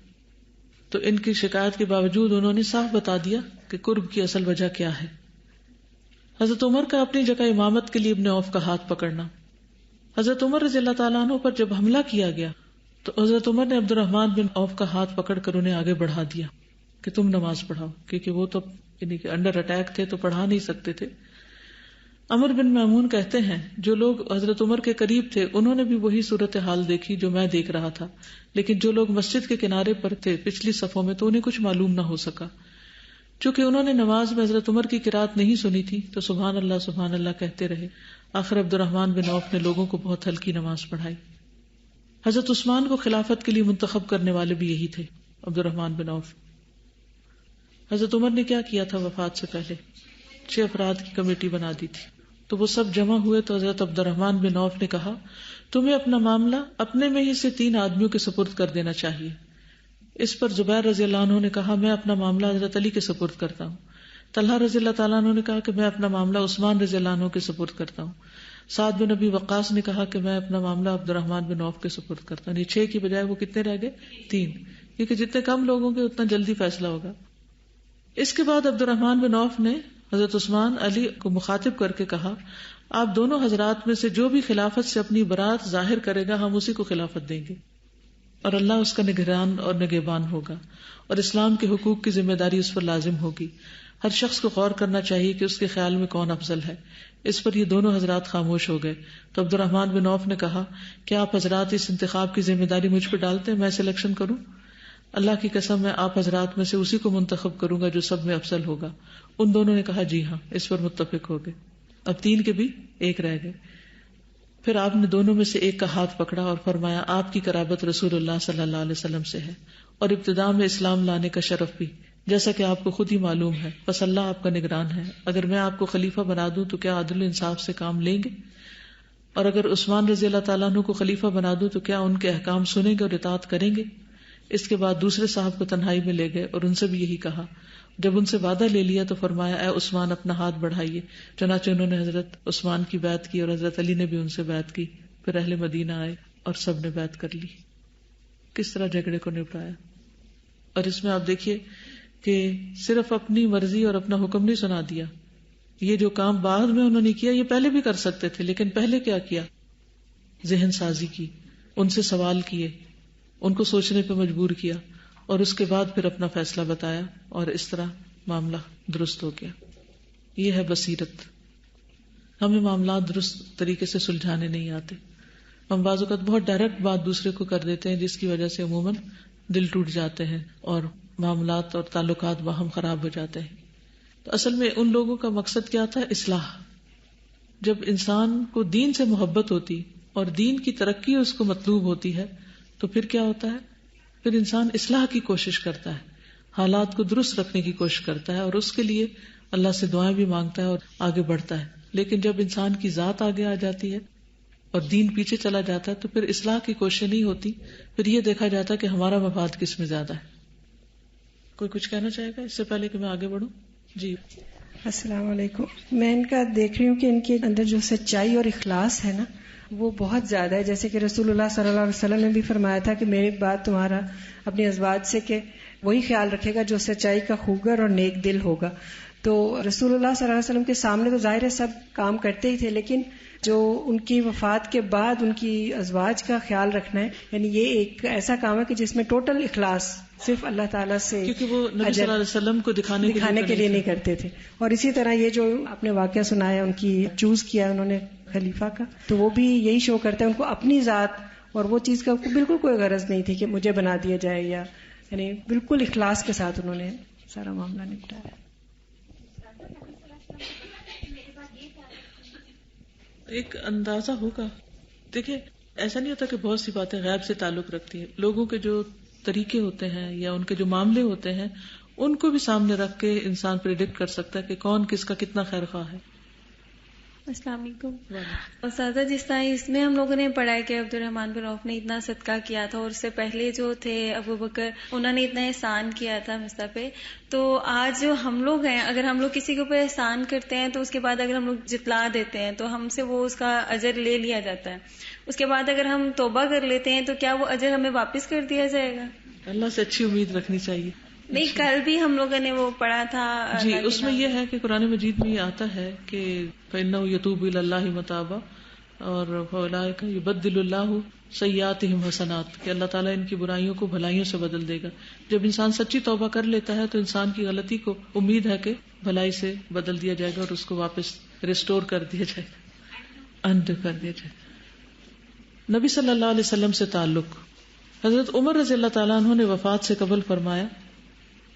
تو ان کی شکایت کے باوجود انہوں نے صاف بتا دیا کہ قرب کی اصل وجہ کیا ہے. حضرت عمر کا اپنی جگہ امامت کے لیے ابن عوف کا ہاتھ پکڑنا. حضرت عمر رضی اللہ تعالیٰ عنہ پر جب حملہ کیا گیا تو حضرت عمر نے عبد الرحمن بن عوف کا ہاتھ پکڑ کر انہیں آگے بڑھا دیا کہ تم نماز پڑھاؤ، کیونکہ وہ تو یعنی کہ انڈر اٹیک تھے تو پڑھا نہیں سکتے تھے. عمر بن میمون کہتے ہیں جو لوگ حضرت عمر کے قریب تھے انہوں نے بھی وہی صورتحال دیکھی جو میں دیکھ رہا تھا، لیکن جو لوگ مسجد کے کنارے پر تھے پچھلی صفوں میں تو انہیں کچھ معلوم نہ ہو سکا. چونکہ انہوں نے نماز میں حضرت عمر کی قرات نہیں سنی تھی تو سبحان اللہ کہتے رہے. آخر عبد الرحمن بن عوف نے لوگوں کو بہت ہلکی نماز پڑھائی. حضرت عثمان کو خلافت کے لیے منتخب کرنے والے بھی یہی تھے، عبد الرحمن بن عوف. حضرت عمر نے کیا کیا تھا؟ وفات سے پہلے 6 افراد کی کمیٹی بنا دی تھی. تو وہ سب جمع ہوئے تو حضرت عبد الرحمن بن عوف نے کہا تمہیں اپنا معاملہ اپنے میں ہی سے 3 آدمیوں کے سپرد کر دینا چاہیے. اس پر زبیر رضی اللہ عنہ نے کہا میں اپنا معاملہ حضرت علی کے سپرد کرتا ہوں. طلحہ رضی اللہ تعالیٰ عنہ نے کہا کہ میں اپنا معاملہ عثمان رضی اللہ عنہ کے سپرد کرتا ہوں. سعد بن ابی وقاص نے کہا کہ میں اپنا معاملہ عبد الرحمن بن عوف کے سپرد کرتا ہوں. 6 کی بجائے وہ کتنے رہ گئے؟ 3، کیونکہ جتنے کم لوگوں کے اتنا جلدی فیصلہ ہوگا. اس کے بعد عبد الرحمن بن عوف نے حضرت عثمان علی کو مخاطب کر کے کہا آپ دونوں حضرات میں سے جو بھی خلافت سے اپنی برات ظاہر کرے گا ہم اسی کو خلافت دیں گے، اور اللہ اس کا نگران اور نگہبان ہوگا، اور اسلام کے حقوق کی ذمہ داری اس پر لازم ہوگی. ہر شخص کو غور کرنا چاہیے کہ اس کے خیال میں کون افضل ہے. اس پر یہ دونوں حضرات خاموش ہو گئے. تو عبد الرحمن بن عوف نے کہا کیا آپ حضرات اس انتخاب کی ذمہ داری مجھ پہ ڈالتے ہیں، میں سلیکشن کروں؟ اللہ کی قسم میں آپ حضرات میں سے اسی کو منتخب کروں گا جو سب میں افضل ہوگا. ان دونوں نے کہا جی ہاں. اس پر متفق ہو گئے. اب 3 کے بھی 1 رہ گئے. پھر آپ نے دونوں میں سے ایک کا ہاتھ پکڑا اور فرمایا آپ کی قرابت رسول اللہ صلی اللہ علیہ وسلم سے ہے اور ابتداء میں اسلام لانے کا شرف بھی، جیسا کہ آپ کو خود ہی معلوم ہے. بس اللہ آپ کا نگران ہے. اگر میں آپ کو خلیفہ بنا دوں تو کیا عدل و انصاف سے کام لیں گے؟ اور اگر عثمان رضی اللہ تعالیٰ عنہ کو خلیفہ بنا دوں تو کیا ان کے احکام سنیں گے اور اطاعت کریں گے؟ اس کے بعد دوسرے صاحب کو تنہائی میں لے گئے اور ان سے بھی یہی کہا. جب ان سے وعدہ لے لیا تو فرمایا اے عثمان اپنا ہاتھ بڑھائیے. چنانچہ انہوں نے حضرت عثمان کی بیعت کی اور حضرت علی نے بھی ان سے بیعت کی. پھر اہل مدینہ آئے اور سب نے بیعت کر لی. کس طرح جھگڑے کو نپٹایا. اور اس میں آپ دیکھیے کہ صرف اپنی مرضی اور اپنا حکم نہیں سنا دیا. یہ جو کام بعد میں انہوں نے کیا یہ پہلے بھی کر سکتے تھے، لیکن پہلے کیا کیا؟ ذہن سازی کی، ان سے سوال کیے، ان کو سوچنے پہ مجبور کیا، اور اس کے بعد پھر اپنا فیصلہ بتایا، اور اس طرح معاملہ درست ہو گیا. یہ ہے بصیرت. ہمیں معاملات درست طریقے سے سلجھانے نہیں آتے. ہم بعض اوقات بہت ڈائریکٹ بات دوسرے کو کر دیتے ہیں جس کی وجہ سے عموماً دل ٹوٹ جاتے ہیں اور معاملات اور تعلقات باہم خراب ہو جاتے ہیں. تو اصل میں ان لوگوں کا مقصد کیا تھا؟ اصلاح. جب انسان کو دین سے محبت ہوتی اور دین کی ترقی اس کو مطلوب ہوتی ہے تو پھر کیا ہوتا ہے؟ پھر انسان اصلاح کی کوشش کرتا ہے، حالات کو درست رکھنے کی کوشش کرتا ہے اور اس کے لیے اللہ سے دعائیں بھی مانگتا ہے اور آگے بڑھتا ہے. لیکن جب انسان کی ذات آگے آ جاتی ہے اور دین پیچھے چلا جاتا ہے تو پھر اصلاح کی کوشش نہیں ہوتی، پھر یہ دیکھا جاتا ہے کہ ہمارا مفاد کس میں زیادہ ہے. کوئی کچھ کہنا چاہے گا اس سے پہلے کہ میں آگے بڑھوں؟ جی السلام علیکم. میں ان کا دیکھ رہی ہوں کہ ان کے اندر جو سچائی اور اخلاص ہے نا وہ بہت زیادہ ہے. جیسے کہ رسول اللہ صلی اللہ علیہ وسلم نے بھی فرمایا تھا کہ میری بات تمہارا اپنی ازواج سے کہ وہی خیال رکھے گا جو سچائی کا خوگر اور نیک دل ہوگا. تو رسول اللہ صلی اللہ علیہ وسلم کے سامنے تو ظاہر ہے سب کام کرتے ہی تھے، لیکن جو ان کی وفات کے بعد ان کی ازواج کا خیال رکھنا ہے، یعنی یہ ایک ایسا کام ہے کہ جس میں ٹوٹل اخلاص صرف اللہ تعالیٰ سے، کیونکہ وہ نبی صلی اللہ علیہ وسلم کو دکھانے کے لیے نہیں کرتے تھے. اور اسی طرح یہ جو آپ نے واقعہ سنایا ان کی چوز کیا انہوں نے خلیفہ کا، تو وہ بھی یہی شو کرتا ہے ان کو اپنی ذات اور وہ چیز کا بالکل کوئی غرض نہیں تھی کہ مجھے بنا دیا جائے، یا یعنی بالکل اخلاص کے ساتھ انہوں نے سارا معاملہ نپٹایا. ایک اندازہ ہوگا. دیکھیں ایسا نہیں ہوتا کہ بہت سی باتیں غیب سے تعلق رکھتی ہیں. لوگوں کے جو طریقے ہوتے ہیں یا ان کے جو معاملے ہوتے ہیں ان کو بھی سامنے رکھ کے انسان پریڈکٹ کر سکتا ہے کہ کون کس کا کتنا خیر خواہ ہے. السلام علیکم. اساتذہ جس طرح اس میں ہم لوگوں نے پڑھا ہے کہ عبد الرحمن بن عوف نے اتنا صدقہ کیا تھا اور اس سے پہلے جو تھے ابو بکر انہوں نے اتنا احسان کیا تھا مصطفیٰ پہ. تو آج جو ہم لوگ ہیں اگر ہم لوگ کسی کے اوپر احسان کرتے ہیں تو اس کے بعد اگر ہم لوگ جتلا دیتے ہیں تو ہم سے وہ اس کا اجر لے لیا جاتا ہے. اس کے بعد اگر ہم توبہ کر لیتے ہیں تو کیا وہ اجر ہمیں واپس کر دیا جائے گا؟ اللہ سے اچھی امید رکھنی چاہیے. نہیں کل بھی ہم لوگوں نے وہ پڑھا تھا. جی اس میں یہ ہے کہ قرآن مجید میں یہ آتا ہے کہ فَإِنَّهُ يَتُوبُ إِلَى اللَّهِ مَتَابًا اور فَأُولَٰئِكَ يُبَدِّلُ اللَّهُ سَيِّئَاتِهِمْ حَسَنَاتٍ کہ اللہ تعالیٰ ان کی برائیوں کو بھلائیوں سے بدل دے گا. جب انسان سچی توبہ کر لیتا ہے تو انسان کی غلطی کو امید ہے کہ بھلائی سے بدل دیا جائے گا اور اس کو واپس ریسٹور کر دیا جائے گا، انڈو کر دیا جائے گا. نبی صلی اللہ علیہ وسلم سے تعلق. حضرت عمر رضی اللہ تعالیٰ عنہ نے وفات سے قبل فرمایا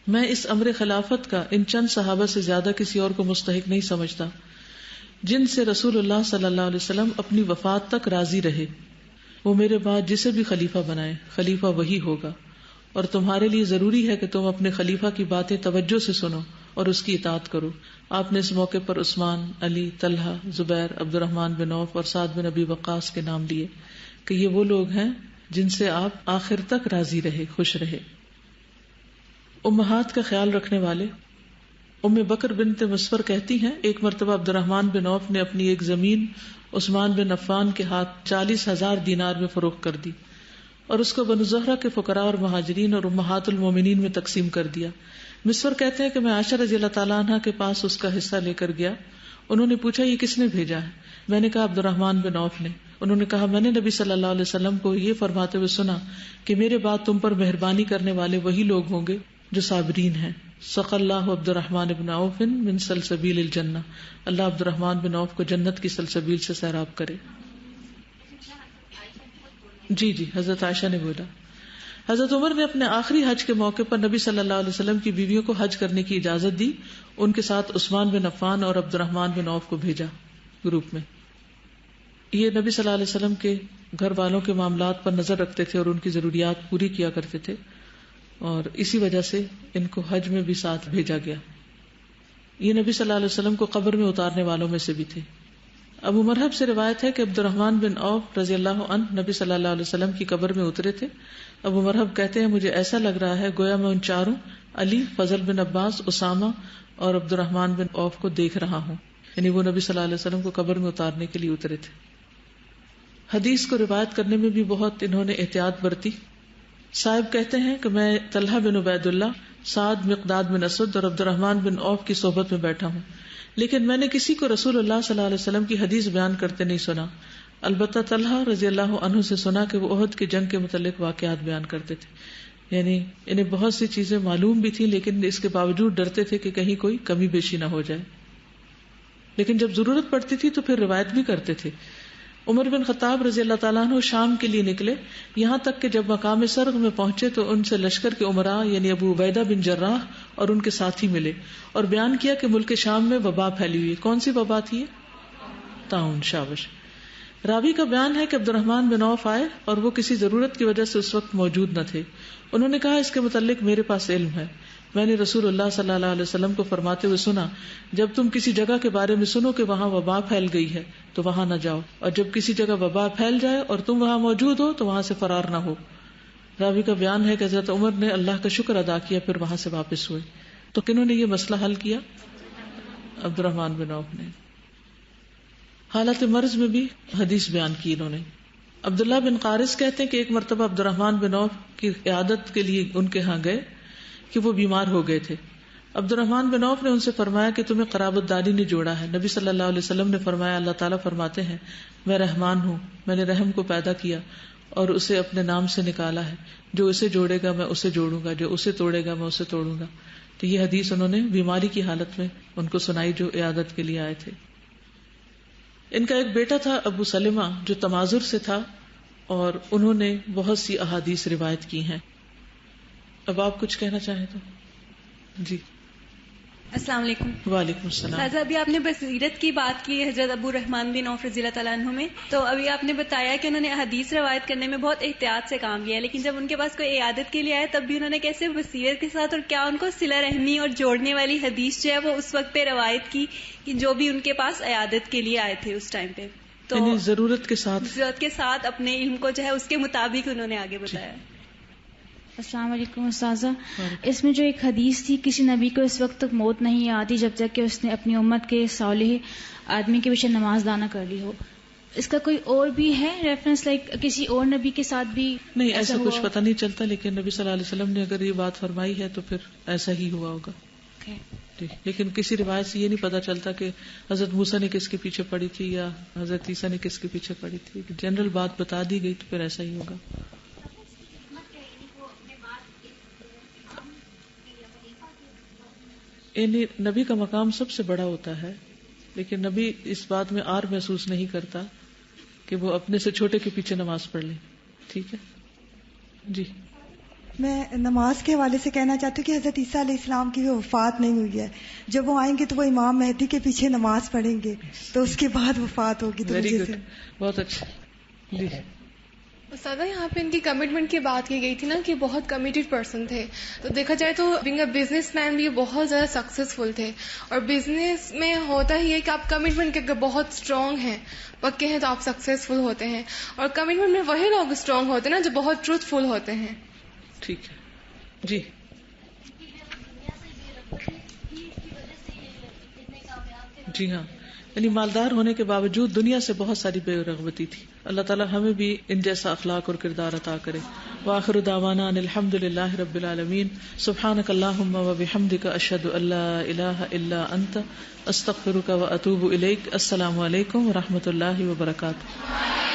میں اس امر خلافت کا ان چند صحابہ سے زیادہ کسی اور کو مستحق نہیں سمجھتا جن سے رسول اللہ صلی اللہ علیہ وسلم اپنی وفات تک راضی رہے. وہ میرے بعد جسے بھی خلیفہ بنائے خلیفہ وہی ہوگا، اور تمہارے لیے ضروری ہے کہ تم اپنے خلیفہ کی باتیں توجہ سے سنو اور اس کی اطاعت کرو. آپ نے اس موقع پر عثمان، علی، طلحہ، زبیر، عبد الرحمن بن عوف اور سعد بن ابی وقاص کے نام لیے کہ یہ وہ لوگ ہیں جن سے آپ آخر تک راضی رہے، خوش رہے. امہات کا خیال رکھنے والے. ام بکر بنت مسفر کہتی ہیں ایک مرتبہ عبد الرحمن بن عوف نے اپنی ایک زمین عثمان بن عفان کے ہاتھ 40,000 دینار میں فروخت کر دی اور اس کو بنو زہرہ کے فقراء اور مہاجرین اور امہات المومنین میں تقسیم کر دیا. مسفر کہتے ہیں کہ میں عائشہ رضی اللہ تعالیٰ عنہ کے پاس اس کا حصہ لے کر گیا. انہوں نے پوچھا یہ کس نے بھیجا ہے؟ میں نے کہا عبد الرحمن بن عوف نے. انہوں نے کہا میں نے نبی صلی اللہ علیہ وسلم کو یہ فرماتے ہوئے سنا کہ میرے بعد تم پر مہربانی کرنے والے وہی لوگ ہوں گے جو صابرین ہیں. سقى اللہ عبد الرحمن بن عوف من سلسبیل الجنہ. اللہ عبد الرحمن بن عوف کو جنت کی سلسبیل سے سیراب کرے. جی حضرت عائشہ نے بولا. حضرت عمر نے اپنے آخری حج کے موقع پر نبی صلی اللہ علیہ وسلم کی بیویوں کو حج کرنے کی اجازت دی. ان کے ساتھ عثمان بن عفان اور عبد الرحمن بن عوف کو بھیجا گروپ میں. یہ نبی صلی اللہ علیہ وسلم کے گھر والوں کے معاملات پر نظر رکھتے تھے اور ان کی ضروریات پوری کیا کرتے تھے اور اسی وجہ سے ان کو حج میں بھی ساتھ بھیجا گیا. یہ نبی صلی اللہ علیہ وسلم کو قبر میں اتارنے والوں میں سے بھی تھے. ابو مرحب سے روایت ہے کہ عبد الرحمن بن عوف رضی اللہ عنہ نبی صلی اللہ علیہ وسلم کی قبر میں اترے تھے. ابو مرحب کہتے ہیں مجھے ایسا لگ رہا ہے گویا میں ان چاروں علی، فضل بن عباس، اسامہ اور عبد الرحمن بن عوف کو دیکھ رہا ہوں. یعنی وہ نبی صلی اللہ علیہ وسلم کو قبر میں اتارنے کے لیے اترے تھے. حدیث کو روایت کرنے میں بھی بہت انہوں نے احتیاط برتی. صاحب کہتے ہیں کہ میں طلحہ بن عبید اللہ، سعد، مقداد بن اسد اور عبد الرحمن بن عوف کی صحبت میں بیٹھا ہوں، لیکن میں نے کسی کو رسول اللہ صلی اللہ علیہ وسلم کی حدیث بیان کرتے نہیں سنا. البتہ طلحہ رضی اللہ عنہ سے سنا کہ وہ احد کی جنگ کے متعلق واقعات بیان کرتے تھے. یعنی انہیں بہت سی چیزیں معلوم بھی تھیں لیکن اس کے باوجود ڈرتے تھے کہ کہیں کوئی کمی بیشی نہ ہو جائے. لیکن جب ضرورت پڑتی تھی تو پھر روایت بھی کرتے تھے. عمر بن خطاب رضی اللہ تعالیٰ عنہ شام کے لیے نکلے، یہاں تک کہ جب مقام سرغ میں پہنچے تو ان سے لشکر کے عمراء یعنی ابو عبیدہ بن جراح اور ان کے ساتھی ملے اور بیان کیا کہ ملک شام میں وبا پھیلی ہوئی. کون سی وبا تھی؟ طاعون، شاوش. راوی کا بیان ہے کہ عبد الرحمن بن عوف آئے اور وہ کسی ضرورت کی وجہ سے اس وقت موجود نہ تھے. انہوں نے کہا اس کے متعلق میرے پاس علم ہے، میں نے رسول اللہ صلی اللہ علیہ وسلم کو فرماتے ہوئے سنا، جب تم کسی جگہ کے بارے میں سنو کہ وہاں وبا پھیل گئی ہے تو وہاں نہ جاؤ، اور جب کسی جگہ وبا پھیل جائے اور تم وہاں موجود ہو تو وہاں سے فرار نہ ہو. راوی کا بیان ہے کہ حضرت عمر نے اللہ کا شکر ادا کیا، پھر وہاں سے واپس ہوئے. تو کنہوں نے یہ مسئلہ حل کیا؟ عبد الرحمن بن عوف نے. حالت مرض میں بھی حدیث بیان کی انہوں نے. عبداللہ بن قارث کہتے ہیں کہ ایک مرتبہ عبد الرحمن بن عوف کی عیادت کے لیے ان کے ہاں گئے کہ وہ بیمار ہو گئے تھے. عبد الرحمن بن عوف نے ان سے فرمایا کہ تمہیں قرابت داری نے جوڑا ہے. نبی صلی اللہ علیہ وسلم نے فرمایا، اللہ تعالیٰ فرماتے ہیں میں رحمان ہوں، میں نے رحم کو پیدا کیا اور اسے اپنے نام سے نکالا ہے، جو اسے جوڑے گا میں اسے جوڑوں گا، جو اسے توڑے گا میں اسے توڑوں گا. تو یہ حدیث انہوں نے بیماری کی حالت میں ان کو سنائی جو عیادت کے لیے آئے تھے. ان کا ایک بیٹا تھا ابو سلمہ جو تمازر سے تھا اور انہوں نے بہت سی احادیث روایت کی ہیں. اب آپ کچھ کہنا چاہیں تو جی. السلام علیکم. وعلیکم السلام. سازا ابھی آپ نے بصیرت کی بات کی حضرت ابو رحمان بن عوف رضی اللہ تعالیٰ عنہ میں، تو ابھی آپ نے بتایا کہ انہوں نے حدیث روایت کرنے میں بہت احتیاط سے کام کیا، لیکن جب ان کے پاس کوئی عیادت کے لیے آئے تب بھی انہوں نے کیسے بصیرت کے ساتھ، اور کیا ان کو صلہ رحمی اور جوڑنے والی حدیث جو ہے وہ اس وقت پہ روایت کی کہ جو بھی ان کے پاس عیادت کے لیے آئے تھے اس ٹائم پہ، تو یعنی ضرورت کے ساتھ اپنے علم کو جو ہے اس کے مطابق انہوں نے آگے بتایا. السلام علیکم استاذہ. اس میں جو ایک حدیث تھی، کسی نبی کو اس وقت تک موت نہیں آتی جب تک کہ اس نے اپنی امت کے صالح آدمی کے پیچھے نماز ادا نہ کر لی ہو. اس کا کوئی اور بھی ہے ریفرنس، لائک کسی اور نبی کے ساتھ بھی؟ نہیں، ایسا کچھ پتہ نہیں چلتا، لیکن نبی صلی اللہ علیہ وسلم نے اگر یہ بات فرمائی ہے تو پھر ایسا ہی ہوا ہوگا. لیکن کسی روایت سے یہ نہیں پتا چلتا کہ حضرت موسیٰ نے کس کے پیچھے پڑی تھی یا حضرت عیسیٰ نے کس کے پیچھے پڑی تھی. جنرل بات بتا دی گئی تو پھر ایسا ہی ہوگا. یعنی نبی کا مقام سب سے بڑا ہوتا ہے، لیکن نبی اس بات میں عار محسوس نہیں کرتا کہ وہ اپنے سے چھوٹے کے پیچھے نماز پڑھ لیں. ٹھیک ہے جی. میں نماز کے حوالے سے کہنا چاہتی ہوں کہ حضرت عیسیٰ علیہ السلام کی وفات نہیں ہوئی ہے. جب وہ آئیں گے تو وہ امام مہدی کے پیچھے نماز پڑھیں گے، تو اس کے بعد وفات ہوگی. تو ویری گڈ، بہت اچھا. جی استاذہ، یہاں پہ ان کی کمٹمنٹ کی بات کی گئی تھی نا کہ بہت کمیٹڈ پرسن تھے، تو دیکھا جائے تو بینگ اے بزنس مین بھی بہت زیادہ سکسیسفل تھے. اور بزنس میں ہوتا ہی ہے کہ آپ کمٹمنٹ کے بہت اسٹرانگ ہیں، پکے ہیں، تو آپ سکسیسفل ہوتے ہیں. اور کمٹمنٹ میں وہی لوگ اسٹرانگ ہوتے ہیں نا جو بہت ٹروتھ فل ہوتے ہیں. ٹھیک ہے جی. جی ہاں، یعنی مالدار ہونے کے باوجود دنیا سے بہت ساری بے رغبتی تھی. اللہ تعالیٰ ہمیں بھی ان جیسا اخلاق اور کردار عطا کرے. وآخر دعوانا ان الحمد للہ رب العالمین. سبحانک اللہم وبحمدک، اشہد ان لا الہ الا انت، استغفرک واتوب الیک. السلام علیکم ورحمۃ اللہ وبرکاتہ.